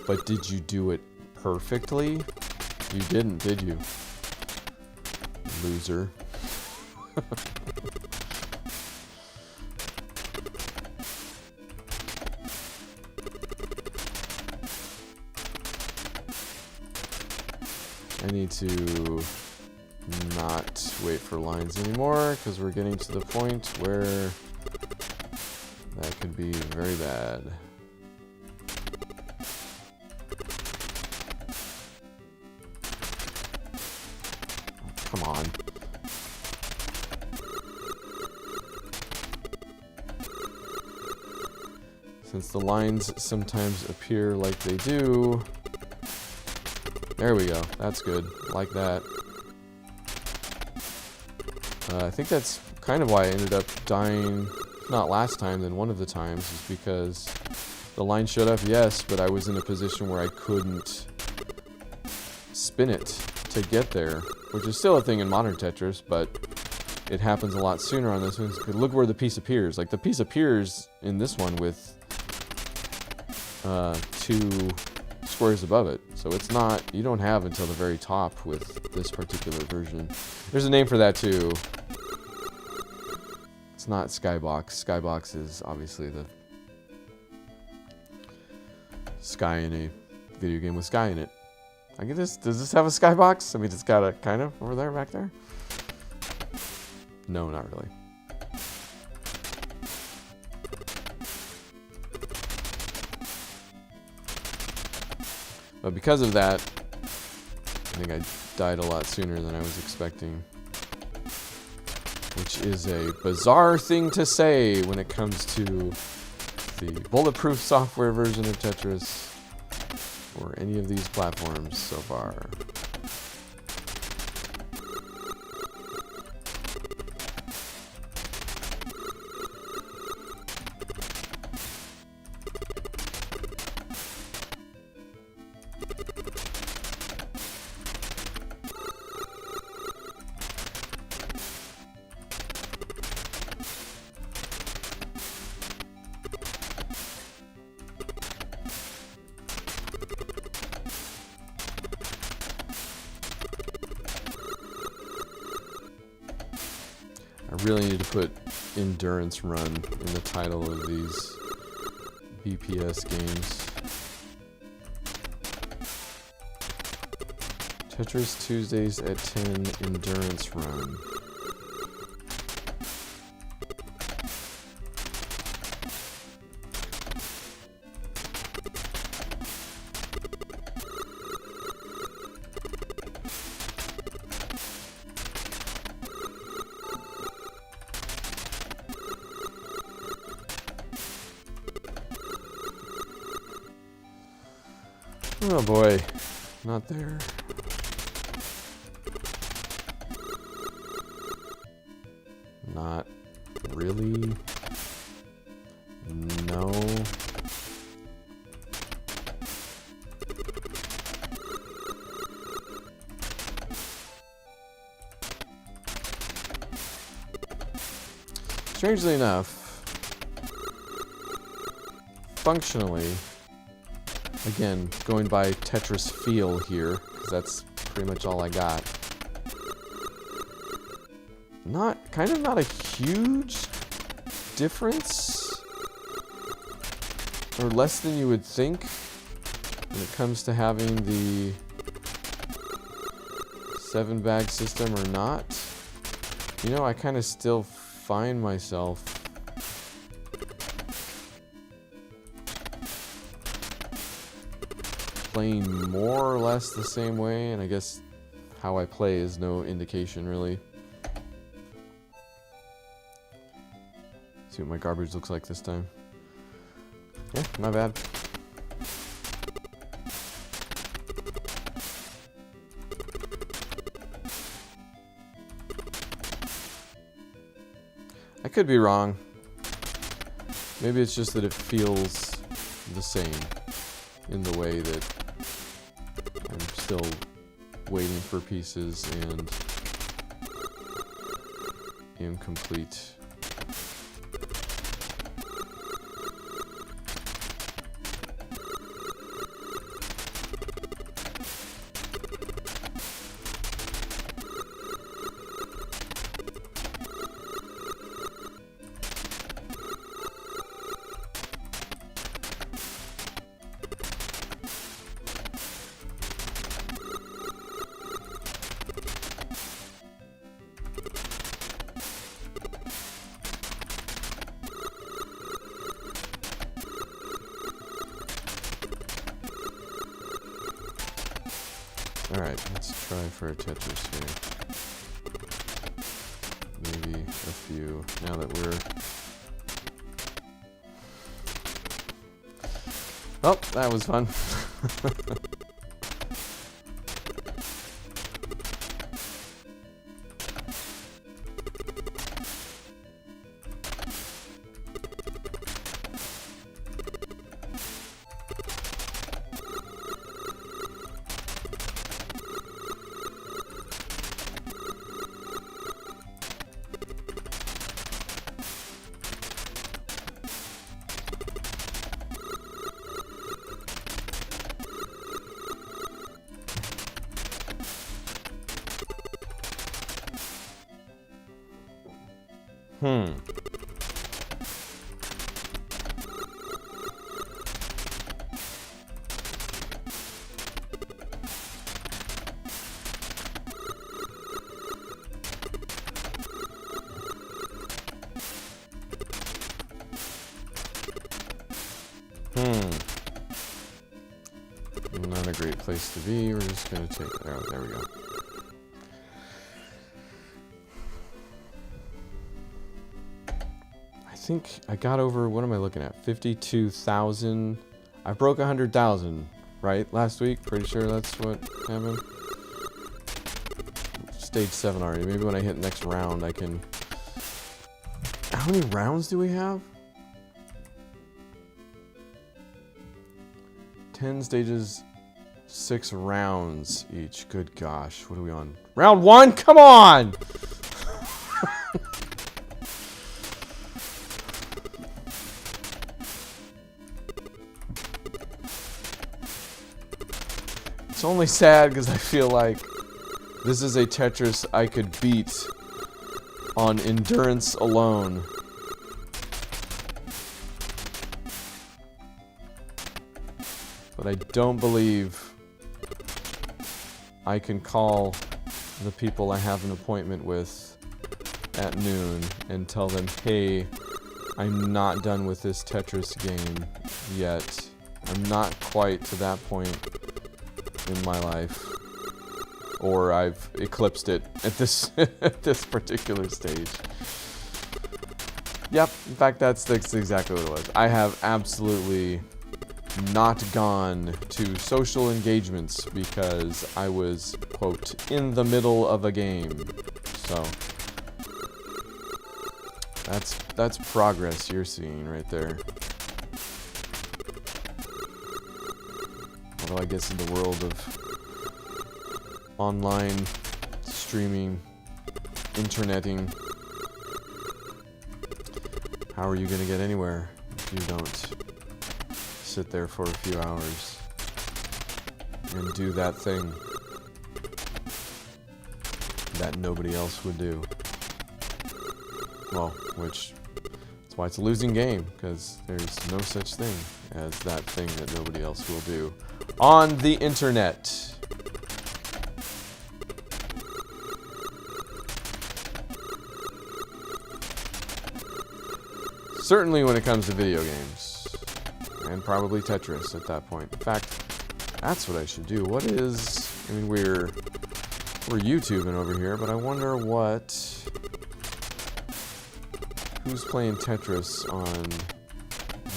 but did you do it perfectly? You didn't, did you? Loser. I need to not wait for lines anymore, because we're getting to the point where that could be very bad. Come on. Since the lines sometimes appear like they do. There we go. That's good. Like that. I think that's kind of why I ended up dying, not last time, then one of the times, is because the line showed up, yes, but I was in a position where I couldn't spin it to get there, which is still a thing in modern Tetris, but it happens a lot sooner on this one. Look where the piece appears. Like, the piece appears in this one with 2 squares above it. So it's not, you don't have until the very top with this particular version. There's a name for that too. It's not Skybox. Skybox is obviously the sky in a video game with sky in it. I get this. Does this have a skybox? I mean, it's got a kind of over there, back there. No, not really. But because of that, I think I died a lot sooner than I was expecting. Which is a bizarre thing to say when it comes to the bulletproof software version of Tetris or any of these platforms so far. I really need to put endurance run in the title of these BPS games. Tetris Tuesdays at 10 endurance run. Oh boy, not there. Not really. No. Strangely enough, functionally, again, going by Tetris feel here, because that's pretty much all I got. Kind of not a huge difference, or less than you would think when it comes to having the 7-bag system or not. You know, I kind of still find myself playing more or less the same way, and I guess how I play is no indication, really. See what my garbage looks like this time. Yeah, not bad. I could be wrong. Maybe it's just that it feels the same in the way that I'm still waiting for pieces and incomplete. Alright, let's try for a Tetris here. Maybe a few. Now that we're... Oh, that was fun. Hmm. Not a great place to be. We're just gonna take... Oh, there we go. I think I got over... What am I looking at? 52,000. I broke 100,000, right? Last week? Pretty sure that's what happened. Stage 7 already. Maybe when I hit next round, I can... How many rounds do we have? 10 stages, 6 rounds each. Good gosh, what are we on? Round 1? Come on! It's only sad because I feel like this is a Tetris I could beat on endurance alone. But I don't believe I can call the people I have an appointment with at noon and tell them, hey, I'm not done with this Tetris game yet. I'm not quite to that point in my life. Or I've eclipsed it at this at this particular stage. Yep, in fact that's exactly what it was. I have absolutely not gone to social engagements because I was, quote, in the middle of a game. So that's progress you're seeing right there. Although I guess in the world of online streaming, interneting, how are you going to get anywhere if you don't sit there for a few hours and do that thing that nobody else would do? Well, that's why it's a losing game, because there's no such thing as that thing that nobody else will do on the internet. Certainly when it comes to video games. And probably Tetris at that point. In fact, That's what I should do. What is... I mean, we're YouTubing over here, but I wonder what... Who's playing Tetris on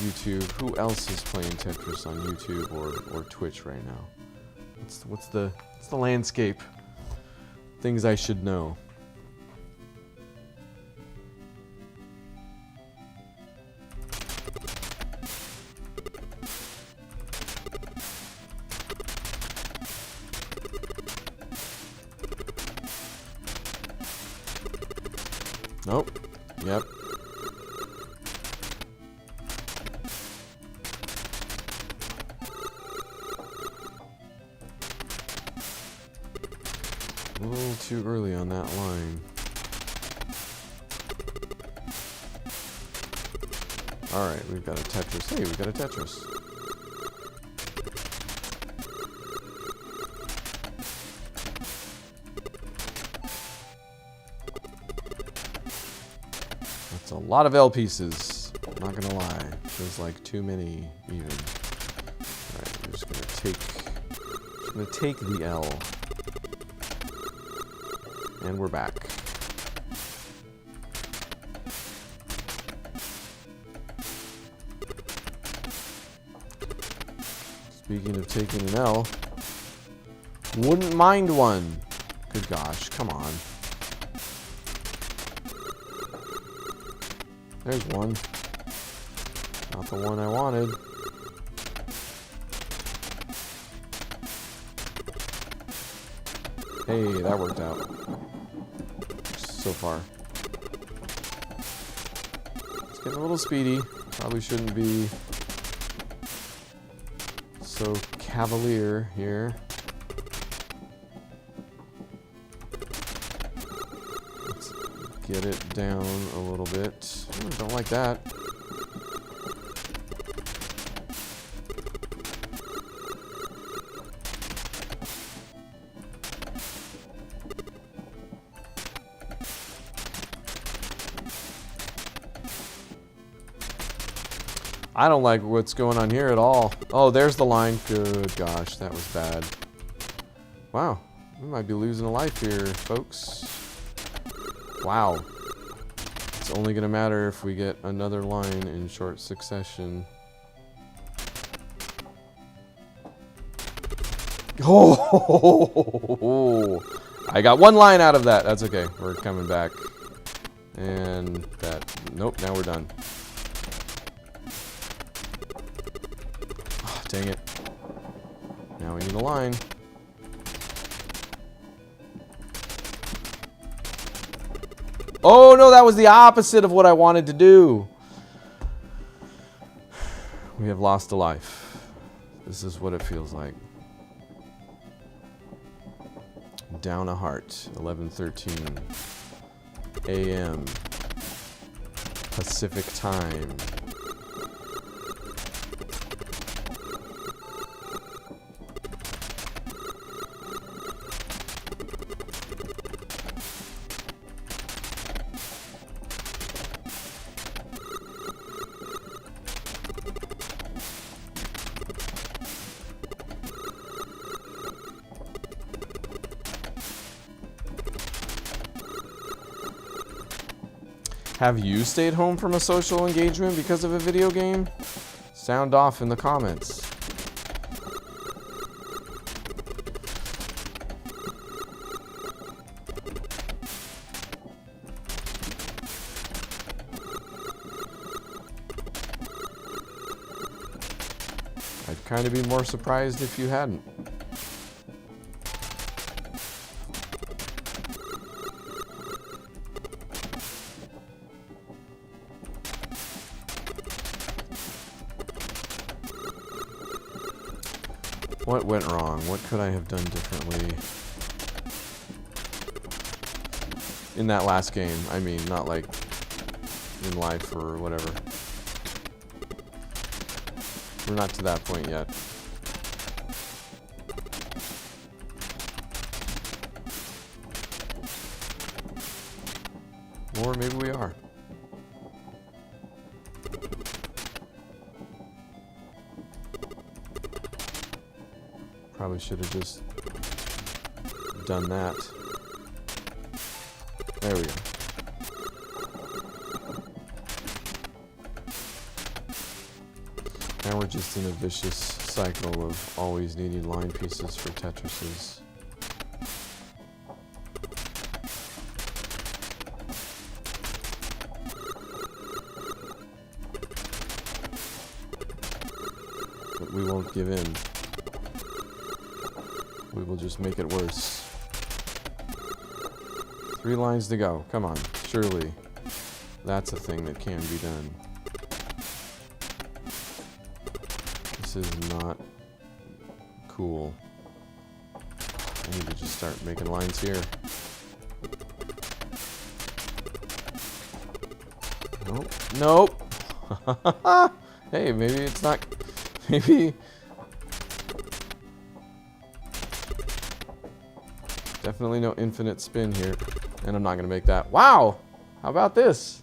YouTube? Who else is playing Tetris on YouTube or Twitch right now? What's the landscape? Things I should know. Nope. Yep. A little too early on that line. Alright, we've got a Tetris. Hey, we've got a Tetris. That's a lot of L pieces. I'm not gonna lie. Feels like too many even. Alright, we're just gonna take the L. And we're back. Speaking of taking an L, wouldn't mind one. Good gosh, come on. There's one. Not the one I wanted. Hey, that worked out. So far. It's getting a little speedy. Probably shouldn't be so cavalier here. Let's get it down a little bit. Ooh, don't like that. I don't like what's going on here at all. Oh, there's the line. Good gosh, that was bad. Wow, we might be losing a life here, folks. Wow. It's only gonna matter if we get another line in short succession. Oh, I got one line out of that. That's okay. We're coming back. And that. Nope, now we're done. Dang it. Now we need a line. Oh no, that was the opposite of what I wanted to do. We have lost a life. This is what it feels like. Down a heart. 11:13 a.m. Pacific time. Have you stayed home from a social engagement because of a video game? Sound off in the comments. I'd kind of be more surprised if you hadn't. What went wrong? What could I have done differently in that last game? I mean, not like in life or whatever. We're not to that point yet. Or maybe we are. Probably should have just done that. There we go. Now we're just in a vicious cycle of always needing line pieces for Tetrises. But we won't give in. We will just make it worse. 3 lines to go. Come on. Surely that's a thing that can be done. This is not cool. I need to just start making lines here. Nope. Nope. Hey, maybe it's not... Maybe... Definitely no infinite spin here. And I'm not going to make that. Wow! How about this?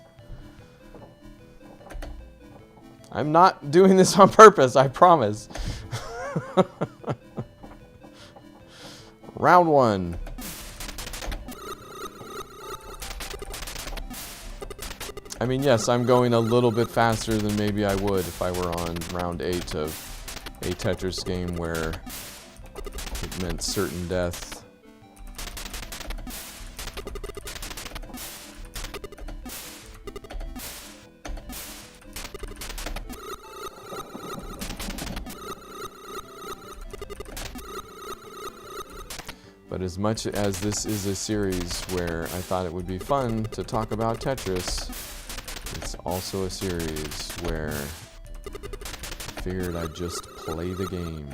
I'm not doing this on purpose, I promise. Round 1. I mean, yes, I'm going a little bit faster than maybe I would if I were on round 8 of a Tetris game where it meant certain death. But as much as this is a series where I thought it would be fun to talk about Tetris, it's also a series where I figured I'd just play the game.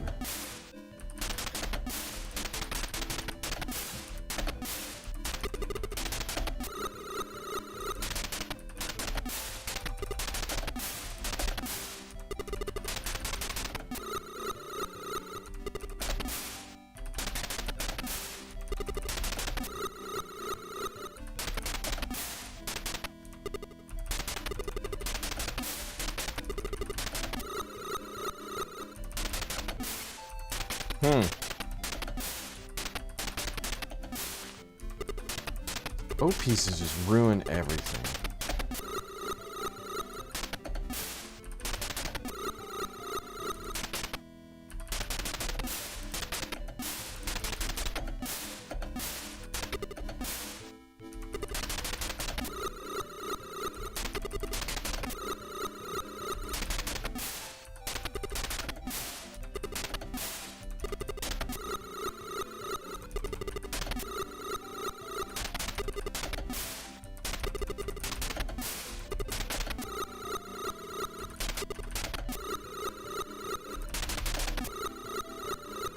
O pieces just ruin everything.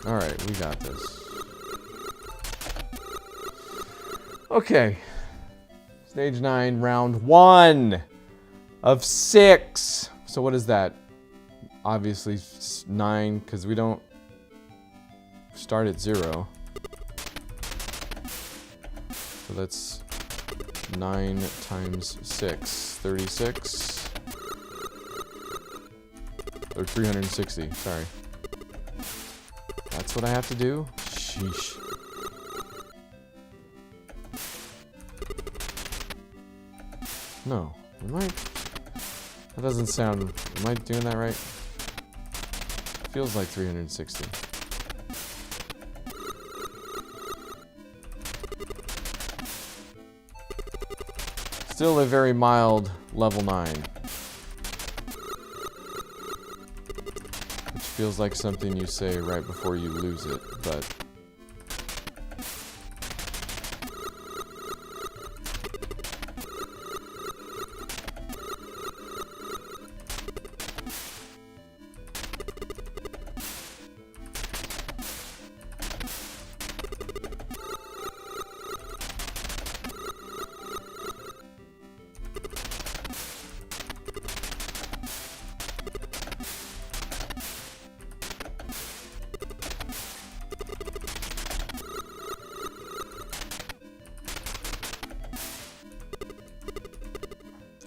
Alright, we got this. Okay. Stage 9, round 1 of 6. So what is that? Obviously 9, because we don't start at 0. So that's 9 times 6. 36. Or 360, sorry. That's what I have to do? Sheesh. No. Am I? That doesn't sound... Am I doing that right? Feels like 360. Still a very mild level 9. Feels like something you say right before you lose it, but...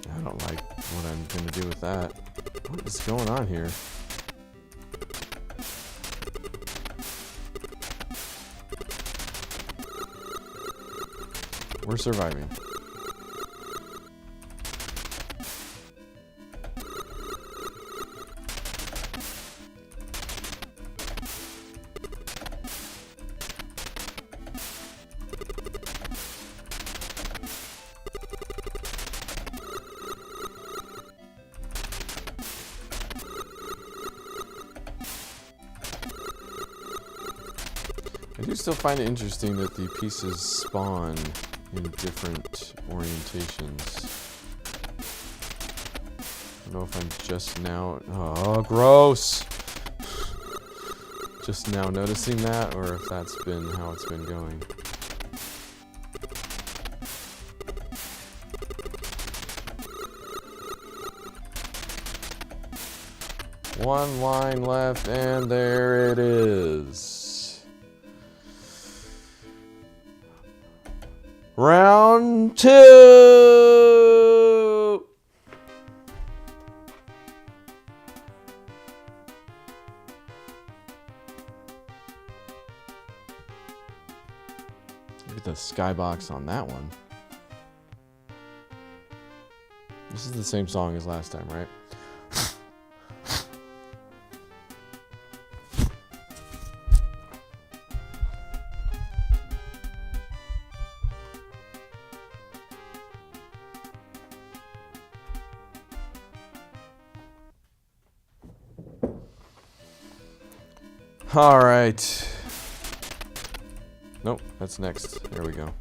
I don't like what I'm going to do with that. What is going on here? We're surviving. I do still find it interesting that the pieces spawn in different orientations. I don't know if I'm just now... Oh, gross! Just now noticing that, or if that's been how it's been going. One line left, and there it is. Round 2! Look at the skybox on that one. This is the same song as last time, right? All right. Nope, that's next. There we go.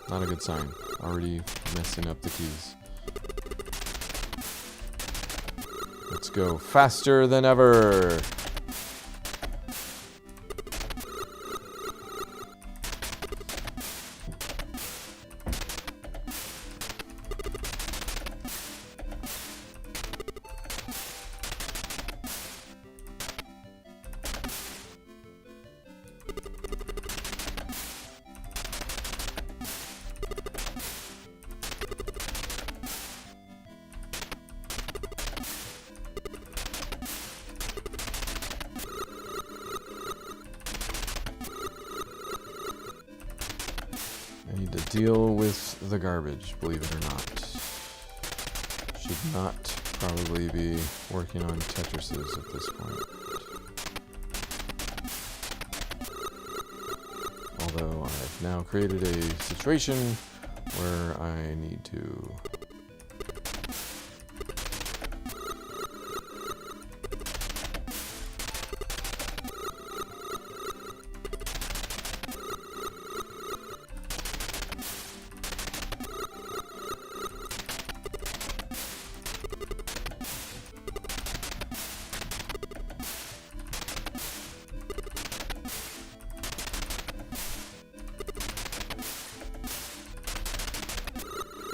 Not a good sign. Already messing up the keys. Let's go faster than ever. I need to deal with the garbage, believe it or not. Should not probably be working on Tetrises at this point. Although I've now created a situation where I need to...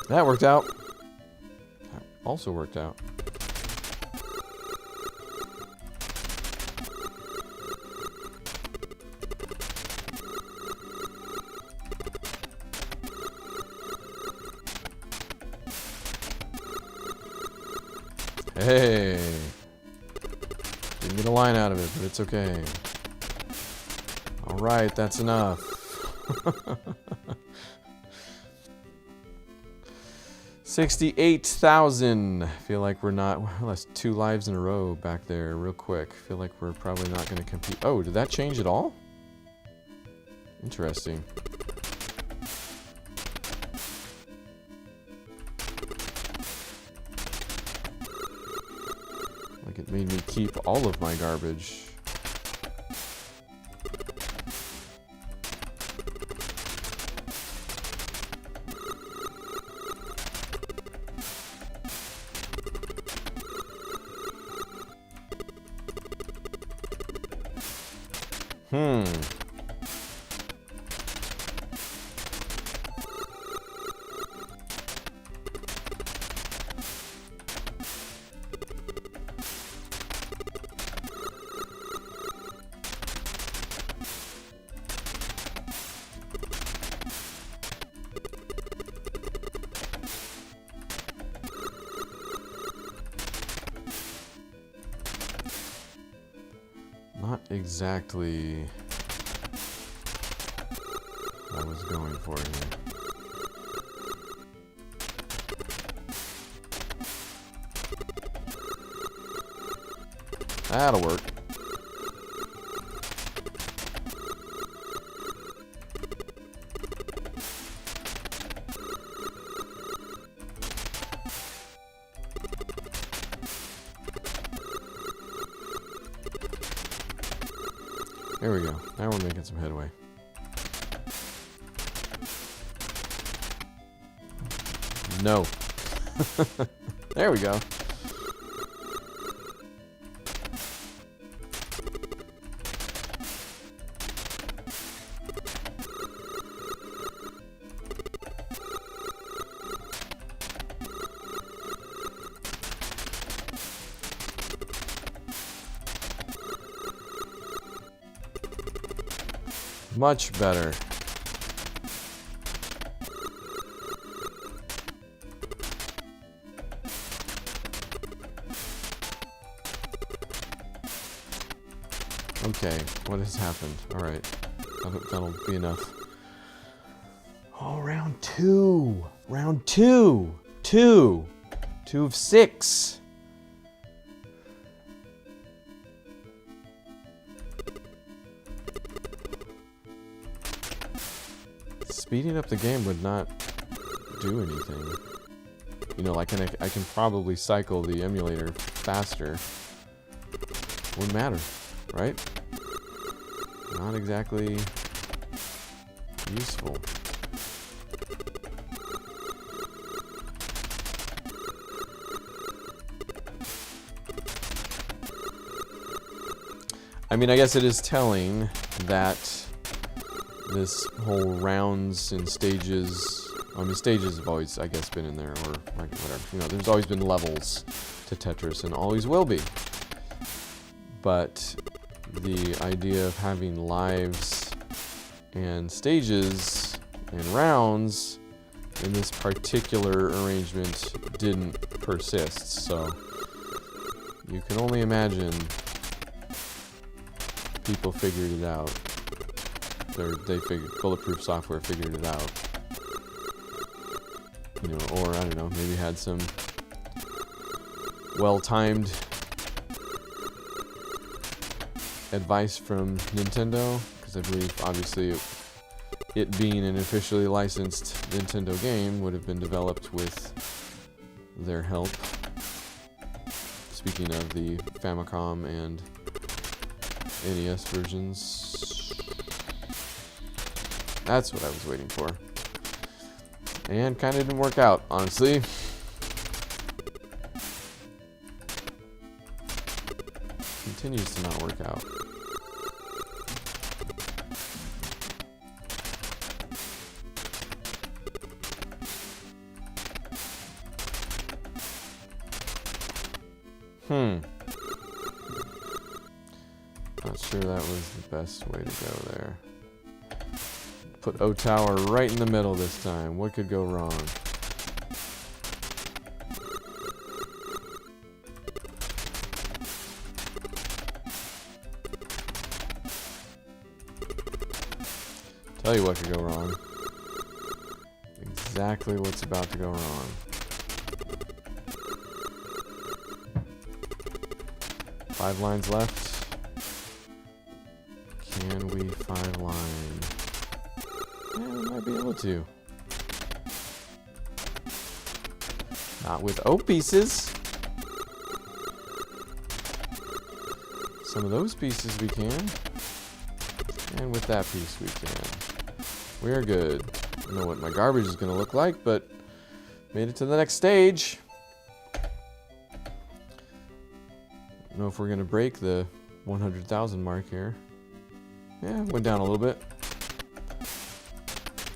That worked out. That also worked out. Hey. Didn't get a line out of it, but it's okay. All right, that's enough. 68,000. Feel like we're not... Well, that's 2 lives in a row back there real quick. Feel like we're probably not going to compete. Oh, did that change at all? Interesting. Like it made me keep all of my garbage. Not exactly what I was going for here. That'll work. There we go. Now we're making some headway. No. There we go. Much better. Okay, what has happened? Alright, that'll be enough. Oh, round two! Round two! Two of 6! Speeding up the game would not do anything. You know, like I can probably cycle the emulator faster. Wouldn't matter, right? Not exactly useful. I mean, I guess it is telling that this whole rounds and stages, I mean, stages have always, I guess, been in there, or like, whatever. You know, there's always been levels to Tetris, and always will be. But the idea of having lives and stages and rounds in this particular arrangement didn't persist. So you can only imagine people figured it out. Bulletproof Software figured it out. You know, or I don't know, maybe had some well-timed advice from Nintendo, because I believe obviously it being an officially licensed Nintendo game would have been developed with their help. Speaking of the Famicom and NES versions. That's what I was waiting for. And kind of didn't work out, honestly. Continues to not work out. Not sure that was the best way to go there. Put O Tower right in the middle this time. What could go wrong? Tell you what could go wrong. Exactly what's about to go wrong. Five lines left. Can we 5 line? Yeah, we might be able to. Not with O pieces. Some of those pieces we can. And with that piece we can. We're good. I don't know what my garbage is going to look like, but made it to the next stage. I don't know if we're going to break the 100,000 mark here. Yeah, went down a little bit.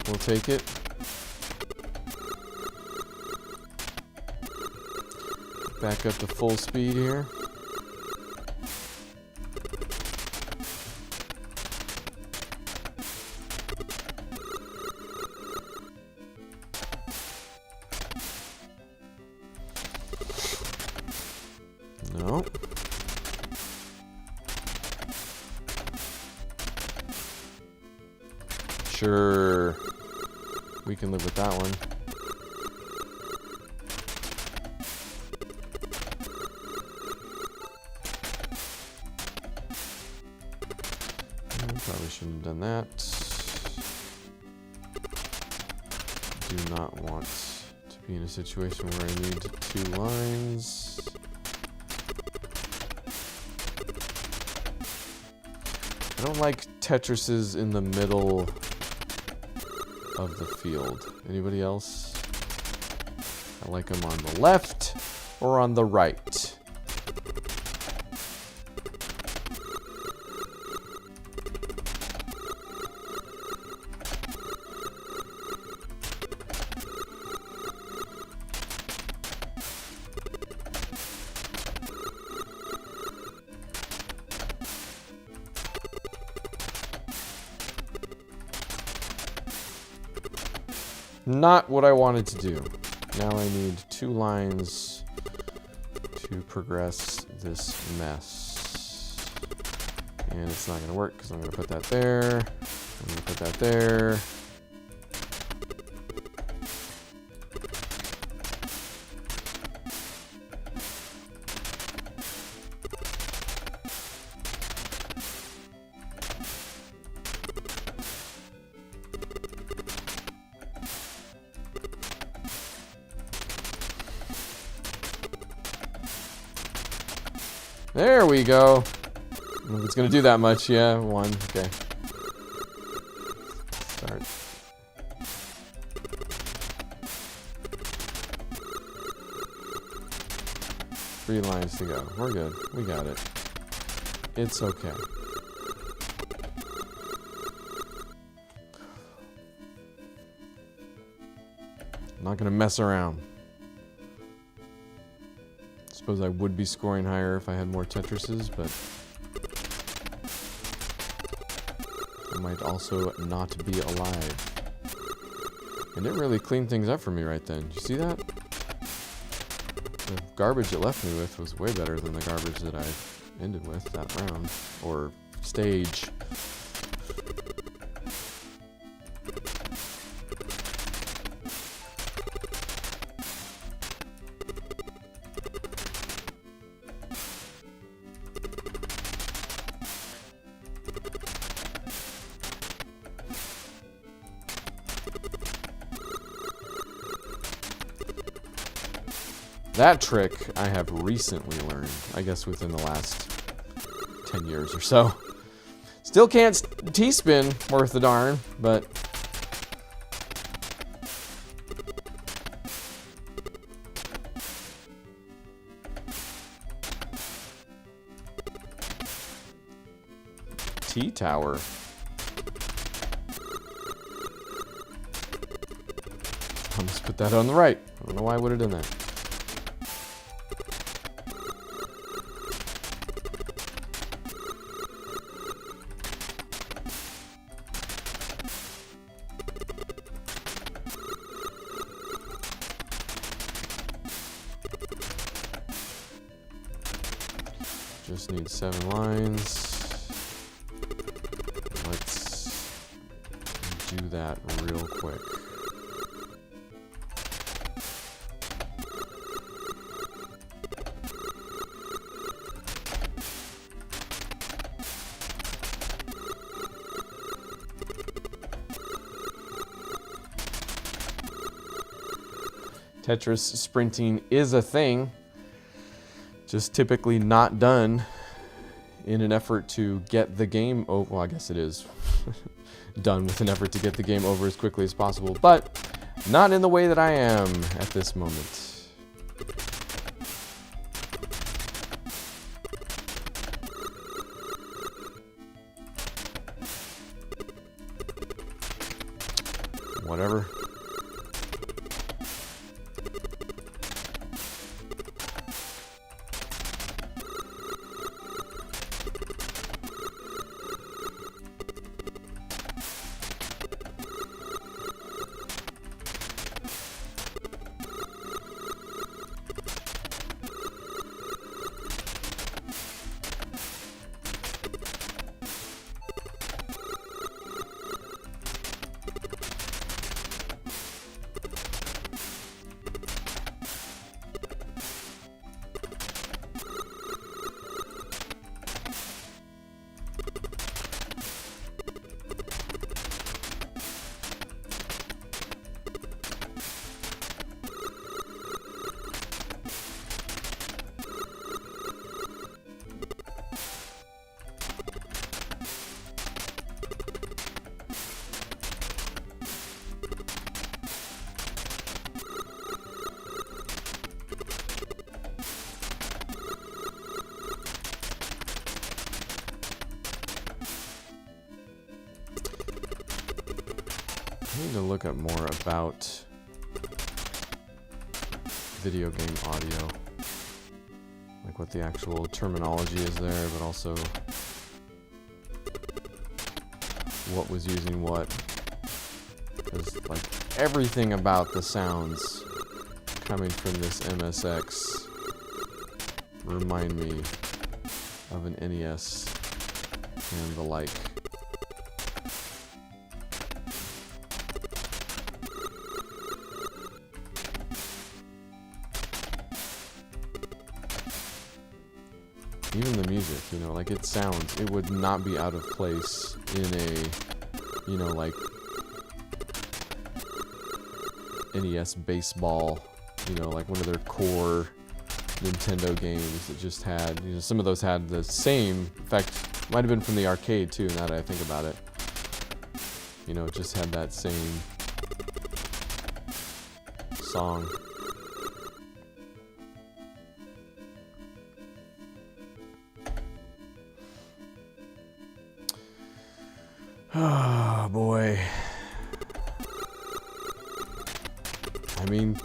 We'll take it. Back up to full speed here. No. Sure. We can live with that one. Probably shouldn't have done that. Do not want to be in a situation where I need 2 lines. I don't like Tetrises in the middle of the field. Anybody else? I like them on the left or on the right. Not what I wanted to do. Now I need 2 lines to progress this mess. And it's not going to work because I'm going to put that there. I'm going to put that there. There we go. I don't know if it's gonna do that much. Yeah, 1. Okay. Start. Three lines to go. We're good. We got it. It's okay. I'm not gonna mess around. Suppose I would be scoring higher if I had more Tetrises, but I might also not be alive. And it really cleaned things up for me right then. Did you see that? The garbage it left me with was way better than the garbage that I ended with that round, or stage. That trick I have recently learned, I guess within the last 10 years or so. Still can't T-spin worth a darn, but T-tower. I'll just put that on the right. I don't know why I would have done that. Just need 7 lines. Let's do that real quick. Tetris sprinting is a thing. Just typically not done in an effort to get the game over. Well, I guess it is done with an effort to get the game over as quickly as possible, but not in the way that I am at this moment. Whatever. I need to look up more about video game audio. Like what the actual terminology is there, but also what was using what. Because like everything about the sounds coming from this MSX remind me of an NES and the like. Even the music, you know, like it sounds, it would not be out of place in a, you know, like NES baseball, you know, like one of their core Nintendo games that just had, you know, some of those had the same, in fact, might have been from the arcade too, now that I think about it. You know, it just had that same song. Oh boy. I mean,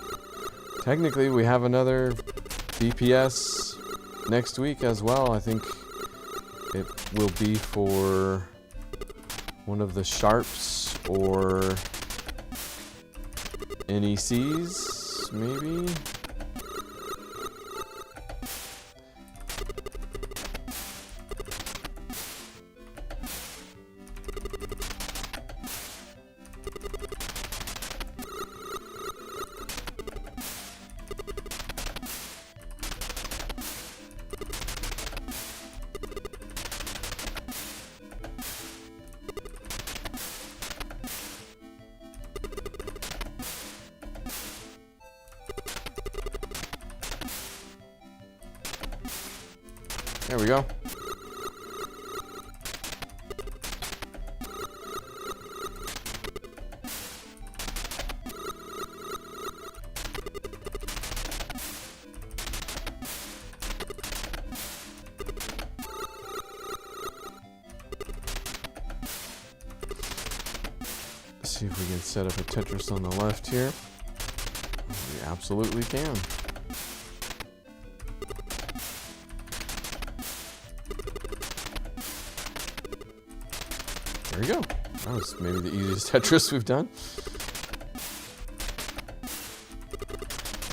technically we have another DPS next week as well. I think it will be for one of the Sharps or NECs, maybe? There we go. Let's see if we can set up a Tetris on the left here. We absolutely can. There we go. That was maybe the easiest Tetris we've done.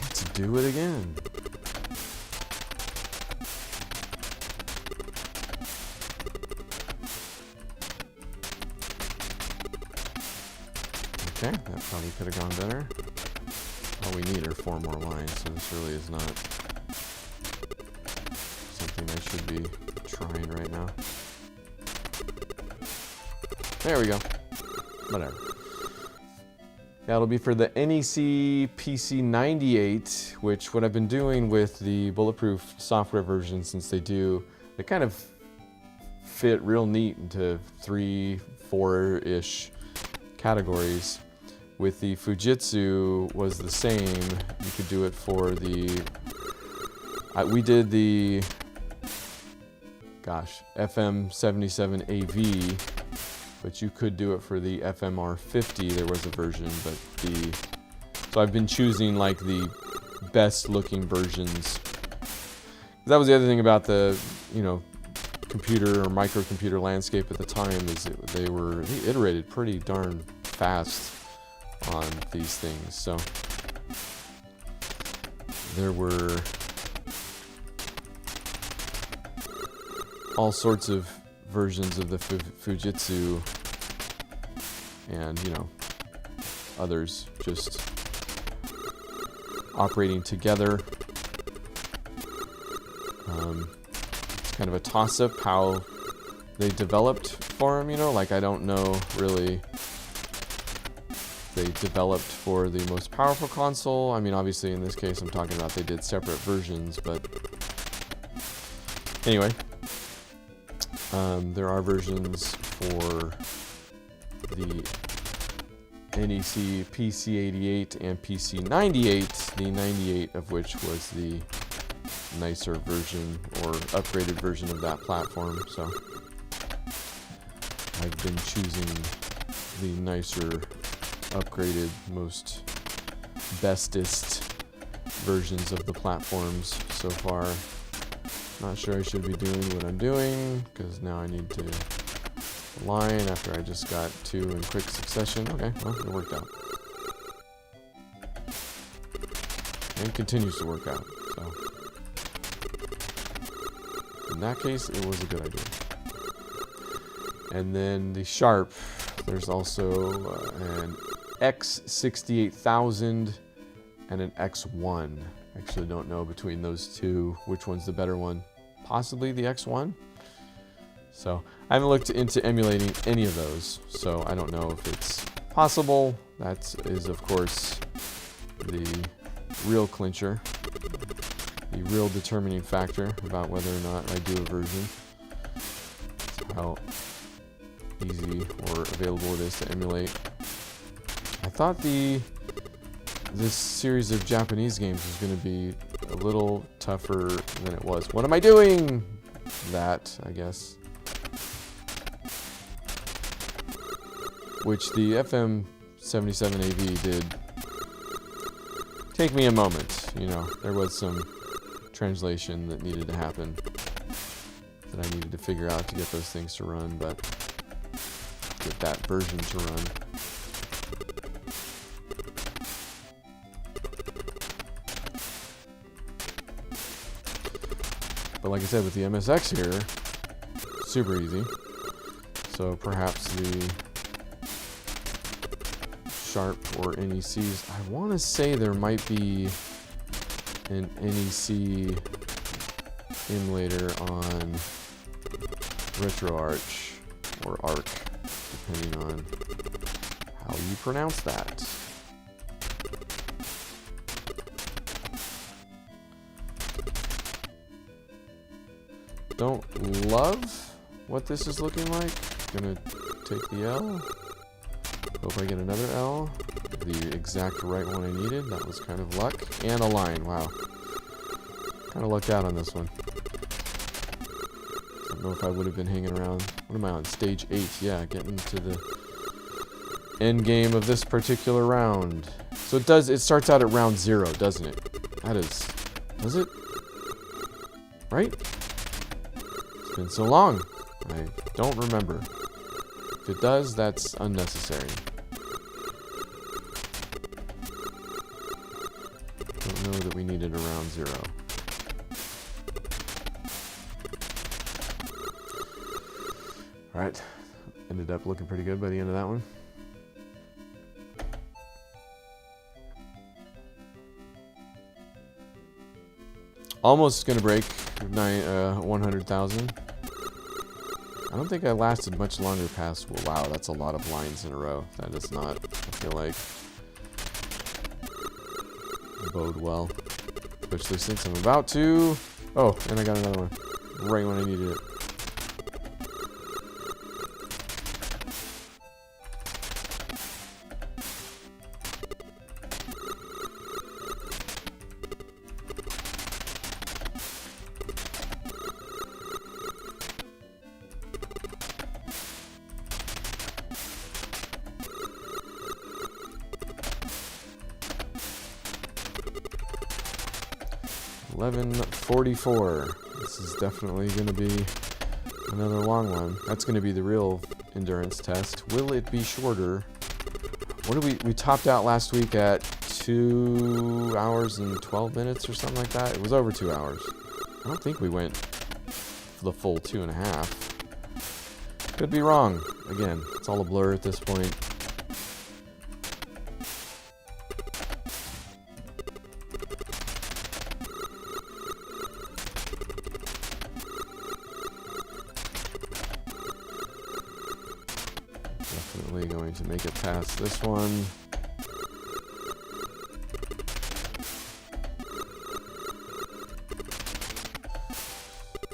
Let's do it again. Okay, that probably could have gone better. All we need are 4 more lines, so this really is not something I should be trying right now. There we go. Whatever. That'll be for the NEC PC98, which what I've been doing with the Bulletproof software version, since they kind of fit real neat into 3, 4-ish categories. With the Fujitsu was the same. You could do it for the, we did the, FM77AV, but you could do it for the FMR50. There was a version, but so I've been choosing like the best looking versions. That was the other thing about the, you know, computer or microcomputer landscape at the time, is they iterated pretty darn fast on these things. So there were all sorts of versions of the Fujitsu, and you know, others just operating together. It's kind of a toss-up how they developed for them, you know, like I don't know really. They developed for the most powerful console. I mean, obviously in this case I'm talking about they did separate versions, but anyway, there are versions for the NEC PC88 and PC98, the 98 of which was the nicer version or upgraded version of that platform. So I've been choosing the nicer upgraded, most bestest versions of the platforms so far. Not sure I should be doing what I'm doing, because now I need to align after I just got 2 in quick succession. Okay, well, it worked out. And continues to work out, so. In that case, it was a good idea. And then the Sharp, there's also an X68000 and an X1. Actually don't know between those two which one's the better one. Possibly the X1. So I haven't looked into emulating any of those, so I don't know if it's possible. That is, of course, the real clincher, the real determining factor about whether or not I do a version. How easy or available it is to emulate. I thought this series of Japanese games was going to be a little tougher than it was. What am I doing? That, I guess. Which the FM77AV did take me a moment. You know, there was some translation that needed to happen that I needed to figure out to get those things to run, but get that version to run. But like I said, with the MSX here, super easy. So perhaps the Sharp or NECs. I want to say there might be an NEC emulator on RetroArch or Arc, depending on how you pronounce that. Don't love what this is looking like. Gonna take the L. Hope I get another L. The exact right one I needed. That was kind of luck. And a line. Wow. Kind of lucked out on this one. Don't know if I would have been hanging around. What am I on? Stage 8. Yeah, getting to the end game of this particular round. So it starts out at round 0, doesn't it? That is... Does it? Right? It's been so long. I don't remember. If it does, that's unnecessary. Don't know that we needed around 0. Alright. Ended up looking pretty good by the end of that one. Almost gonna break 100,000. I don't think I lasted much longer past... Wow, that's a lot of lines in a row. That does not, I feel like, bode well. Especially since I'm about to... Oh, and I got another one. Right when I needed it. $11.44. This is definitely going to be another long one. That's going to be the real endurance test. Will it be shorter? What did we topped out last week at 2 hours and 12 minutes or something like that? It was over 2 hours. I don't think we went for the full 2.5. Could be wrong. Again, it's all a blur at this point. Definitely going to make it past this one.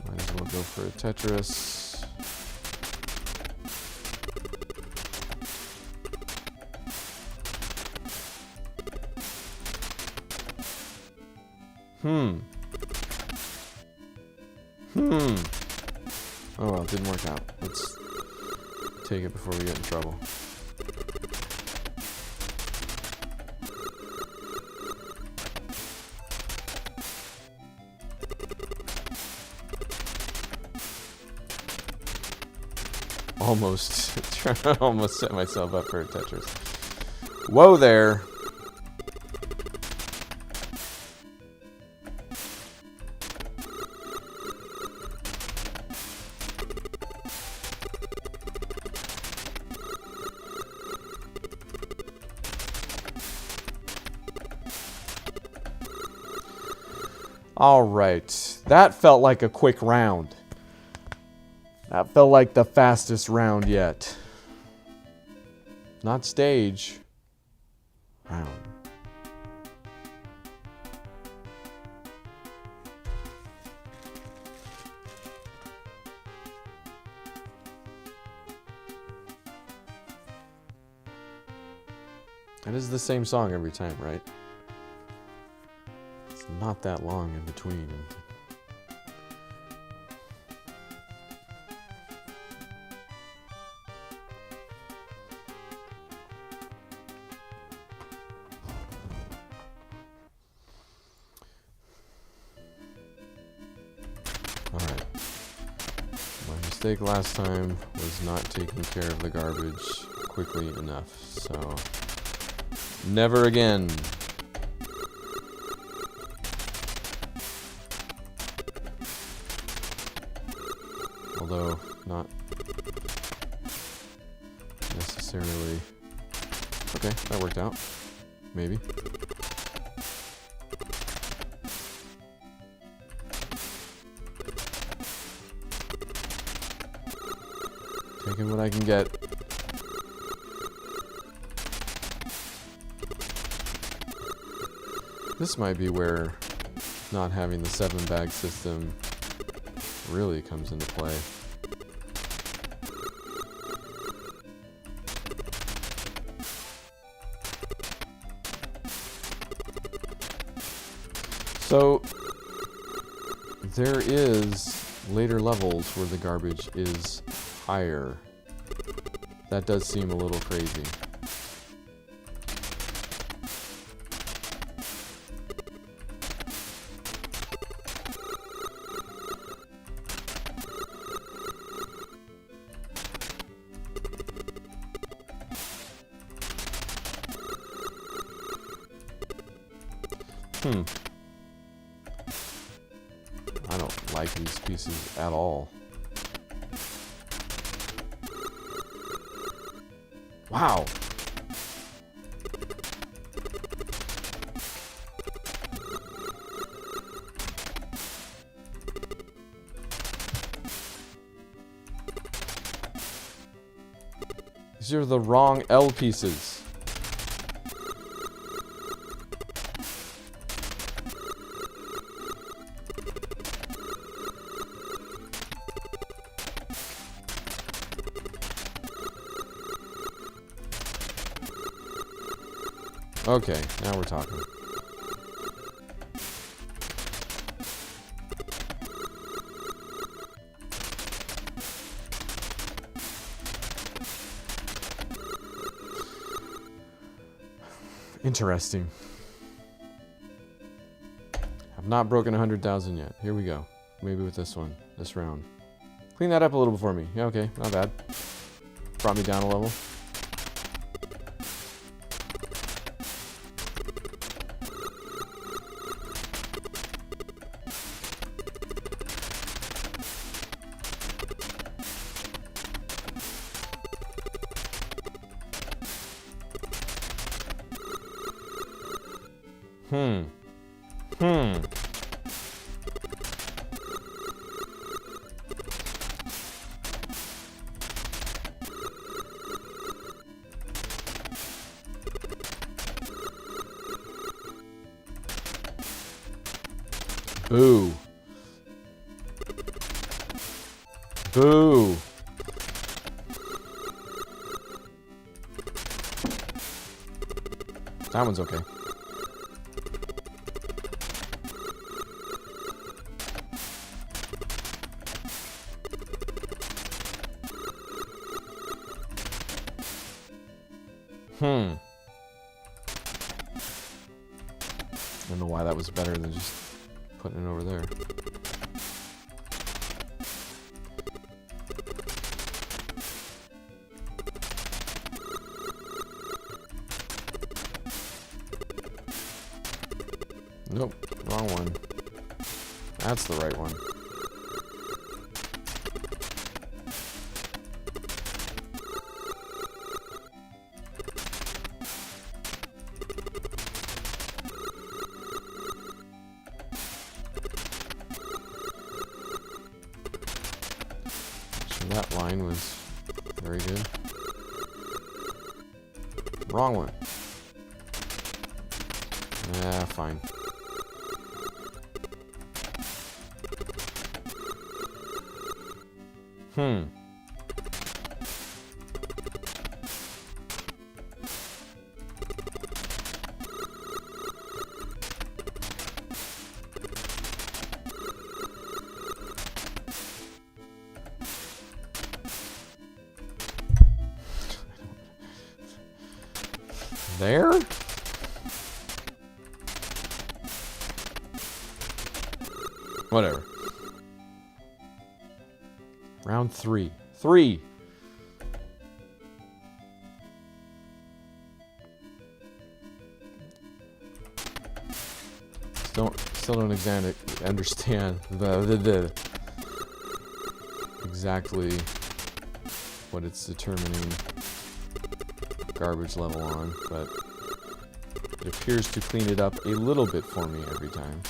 Might as well go for a Tetris. Oh well, it didn't work out. Let's take it before we get in trouble. almost set myself up for a Tetris. Whoa there. All right, that felt like a quick round. That felt like the fastest round yet. Not stage. Round. It is the same song every time, right? It's not that long in between. Alright. My mistake last time was not taking care of the garbage quickly enough, so never again. Although, not necessarily. Okay, that worked out. Maybe. Taking what I can get. This might be where not having the 7-bag system really comes into play. So there is later levels where the garbage is higher. That does seem a little crazy. I don't like these pieces at all. Wow. These are the wrong L pieces. Okay, now we're talking. Interesting. I've not broken 100,000 yet. Here we go. Maybe with this one, this round. Clean that up a little for me. Yeah, okay, not bad. Brought me down a level. Boo. Boo. That one's okay. I don't know why that was better than just putting it over there. Nope, wrong one. That's the right one. So that line was very good. Wrong one. Yeah, fine. There? Whatever. Round 3. 3! Still don't understand exactly what it's determining garbage level on, but it appears to clean it up a little bit for me every time.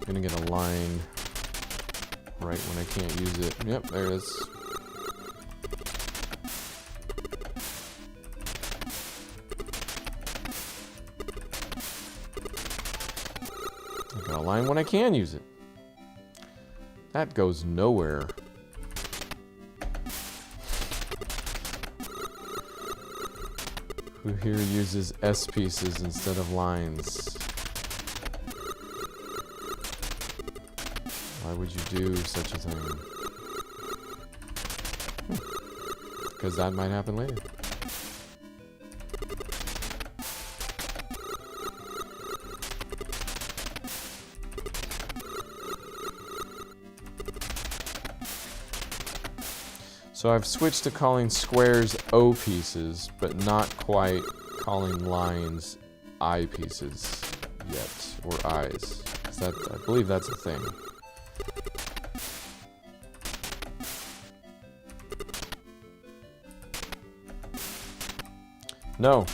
I'm gonna get a line right when I can't use it. Yep, there it is. I got a line when I can use it. That goes nowhere. Who here uses S pieces instead of lines? Why would you do such a thing? Because that might happen later. So I've switched to calling squares O pieces, but not quite calling lines I pieces yet, or I's. I believe that's a thing. No,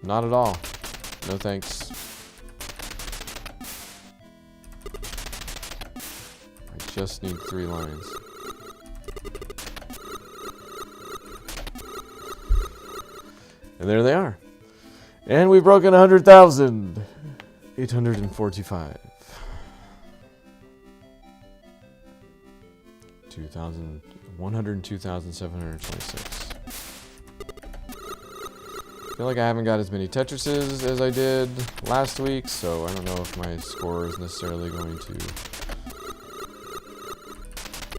not at all. No thanks. I just need 3 lines. And there they are. And we've broken 100,000. 845. 102,726. I feel like I haven't got as many Tetrises as I did last week, so I don't know if my score is necessarily going to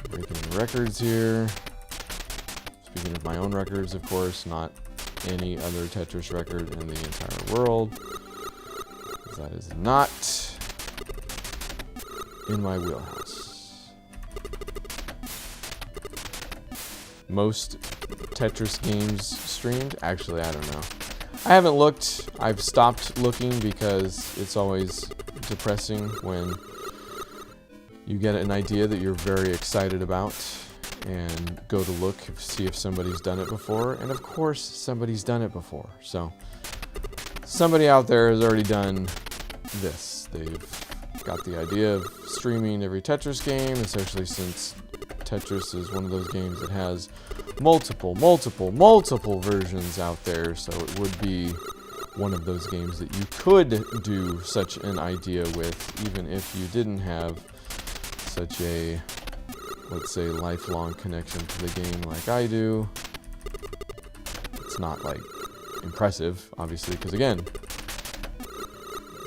break any records here. Speaking of my own records, of course, not any other Tetris record in the entire world. That is not in my wheelhouse. Most Tetris games streamed? Actually, I don't know. I haven't looked. I've stopped looking because it's always depressing when you get an idea that you're very excited about and go to look, see if somebody's done it before. And of course, somebody's done it before. So somebody out there has already done this. They've got the idea of streaming every Tetris game, especially since Tetris is one of those games that has multiple versions out there, so it would be one of those games that you could do such an idea with, even if you didn't have such a, let's say, lifelong connection to the game like I do. It's not, like, impressive, obviously, because, again,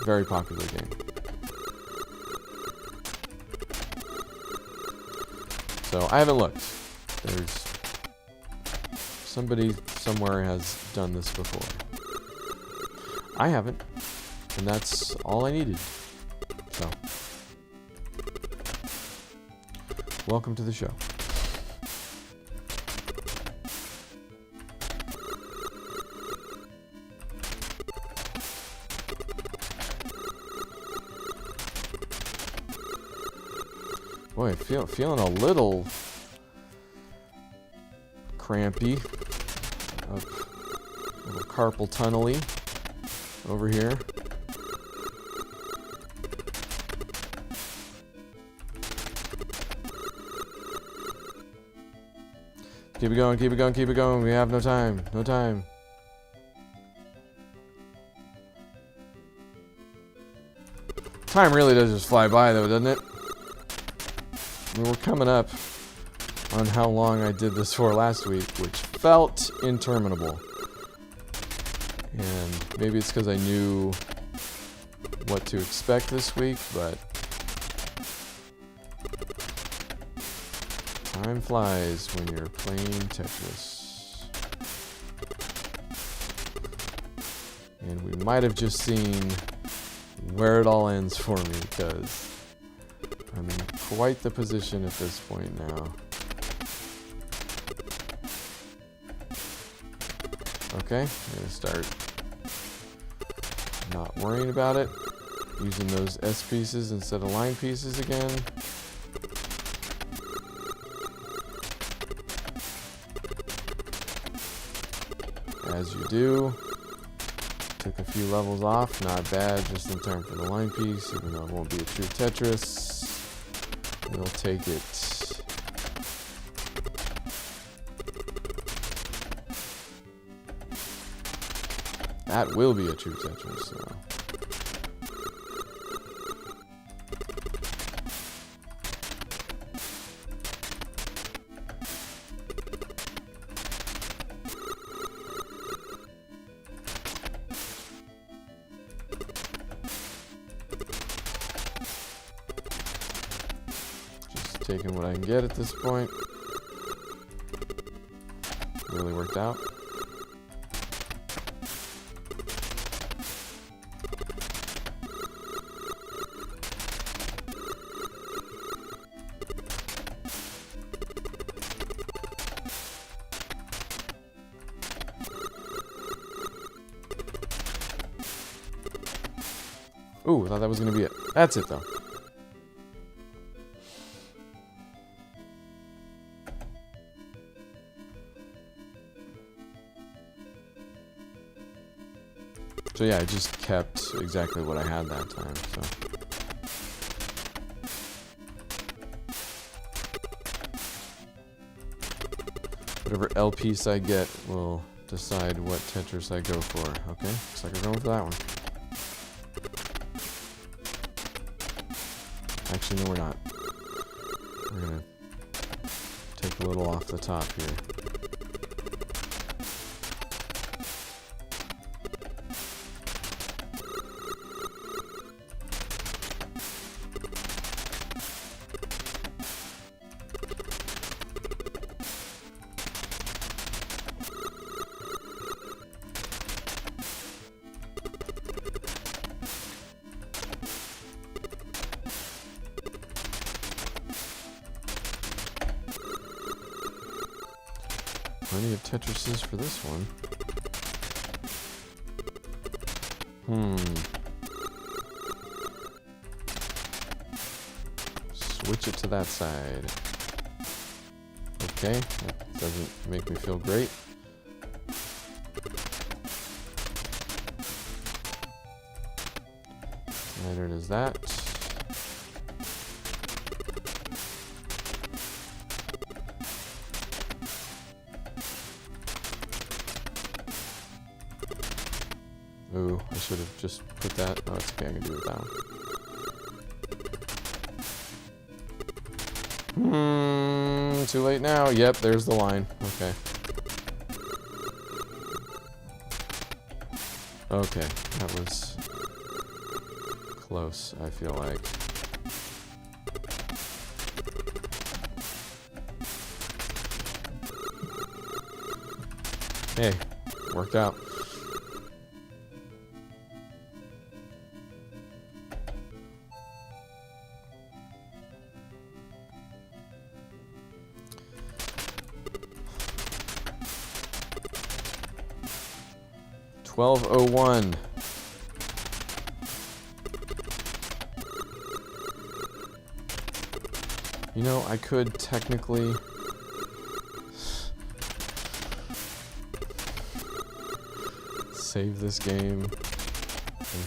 very popular game. So I haven't looked. There's Somebody somewhere has done this before. I haven't, and that's all I needed. So, welcome to the show. Boy, feeling a little crampy, a little carpal tunnel-y over here. Keep it going, keep it going, keep it going. We have no time, no time. Time really does just fly by though, doesn't it? I mean, we're coming up on how long I did this for last week, which felt interminable. And maybe it's because I knew what to expect this week, but time flies when you're playing Tetris. And we might have just seen where it all ends for me, because I'm in quite the position at this point now. Okay, I'm gonna start not worrying about it, using those S pieces instead of line pieces again. As you do. Took a few levels off, not bad, just in time for the line piece, even though it won't be a true Tetris. We'll take it. That will be a true Tetris, so. Taking what I can get at this point. Really worked out. Ooh, I thought that was gonna be it. That's it though. So yeah, I just kept exactly what I had that time, so. Whatever L piece I get will decide what Tetris I go for, okay? Looks like we're going for that one. Actually, no we're not. We're gonna take a little off the top here. Plenty of Tetrises for this one. Switch it to that side. Okay, that doesn't make me feel great. Neither does that. Ooh, I should have just put that. Oh, it's okay, I can do it that one. Too late now. Yep, there's the line. Okay. Okay, that was close, I feel like. Hey, worked out. $12.01. You know, I could technically save this game and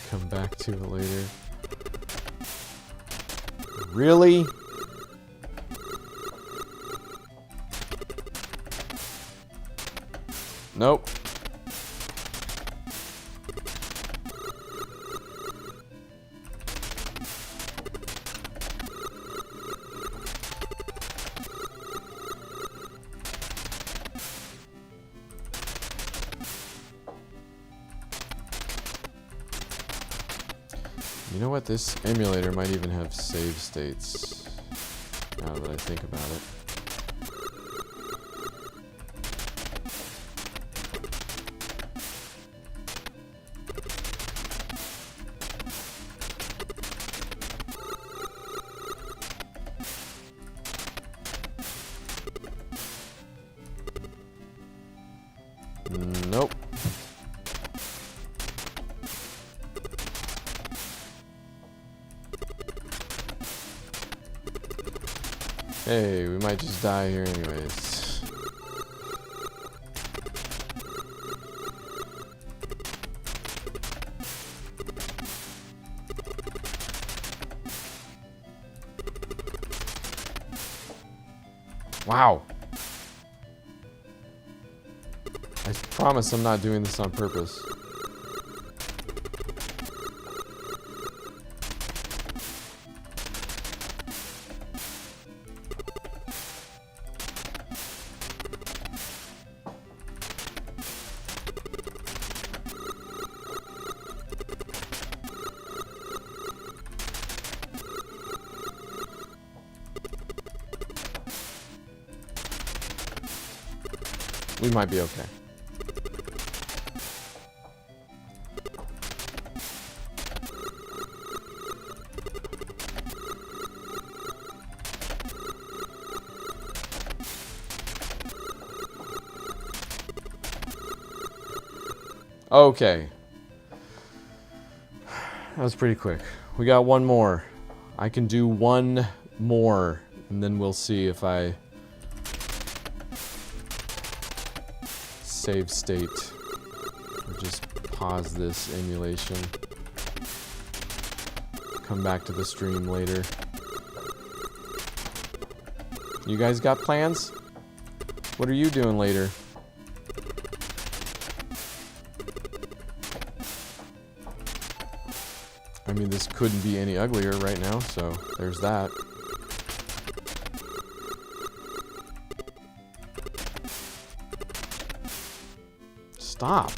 come back to it later. Really? Nope. You know what? This emulator might even have save states, now that I think about it. Nope. Hey, we might just die here anyways. Wow. I promise I'm not doing this on purpose. We might be okay. Okay. That was pretty quick. We got one more. I can do one more, and then we'll see if I save state or just pause this emulation. Come back to the stream later. You guys got plans? What are you doing later? I mean, this couldn't be any uglier right now, so there's that. Stop.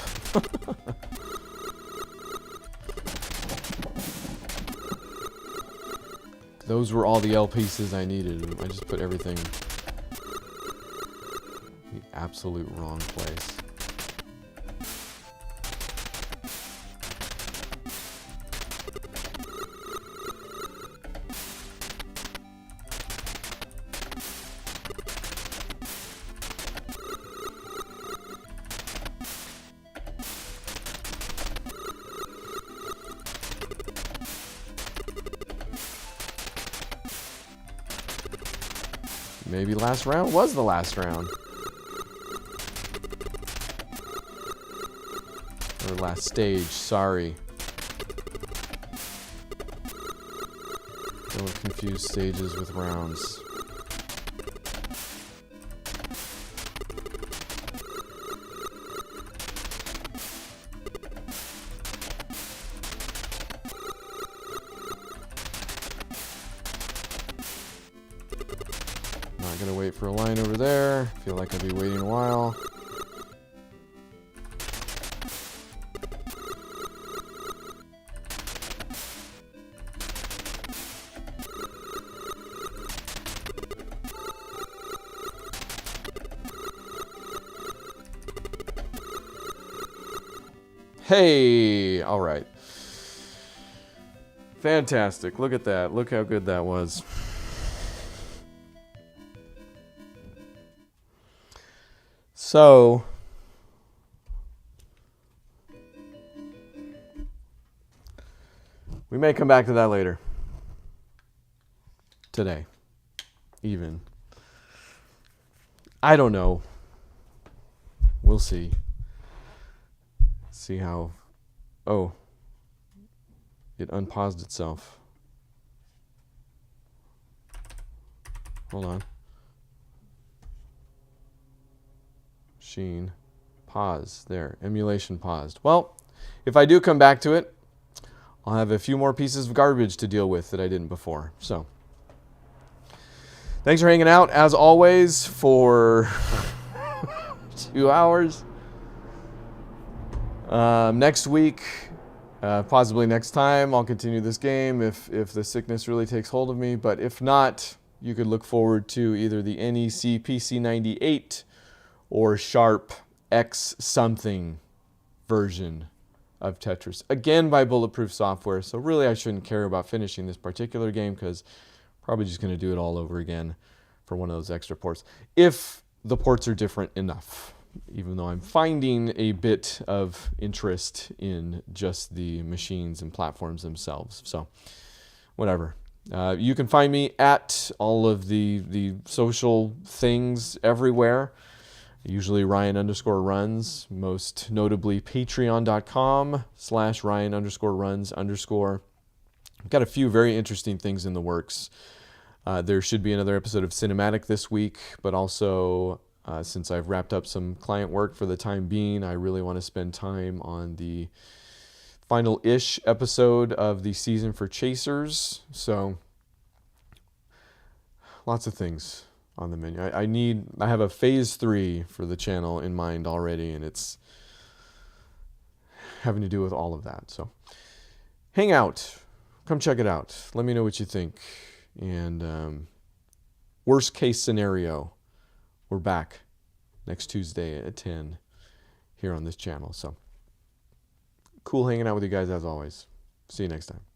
Those were all the L pieces I needed. I just put everything in the absolute wrong place. Maybe last round was the last round. Or last stage, sorry. Don't confuse stages with rounds. Not gonna wait for a line over there. Feel like I'll be waiting a while. Hey, all right. Fantastic. Look at that. Look how good that was. So, we may come back to that later. Today, even. I don't know. We'll see. See how... Oh. It unpaused itself. Hold on. Machine. Pause. There. Emulation paused. Well, if I do come back to it, I'll have a few more pieces of garbage to deal with that I didn't before. So, thanks for hanging out, as always, for 2 hours. Next week, possibly next time, I'll continue this game if the sickness really takes hold of me. But if not, you could look forward to either the NEC PC98 or Sharp X something version of Tetris. Again, by Bulletproof Software. So really, I shouldn't care about finishing this particular game because probably just going to do it all over again for one of those extra ports. If the ports are different enough. Even though I'm finding a bit of interest in just the machines and platforms themselves. So, whatever. You can find me at all of the social things everywhere. Usually Ryan_runs, most notably patreon.com/Ryan_runs_. I've got a few very interesting things in the works. There should be another episode of Cinematic this week, but also... since I've wrapped up some client work for the time being, I really want to spend time on the final-ish episode of the season for Chasers. So, lots of things on the menu. I have a phase 3 for the channel in mind already, and it's having to do with all of that. So, hang out. Come check it out. Let me know what you think. And worst case scenario, we're back next Tuesday at 10 here on this channel. So, cool hanging out with you guys as always. See you next time.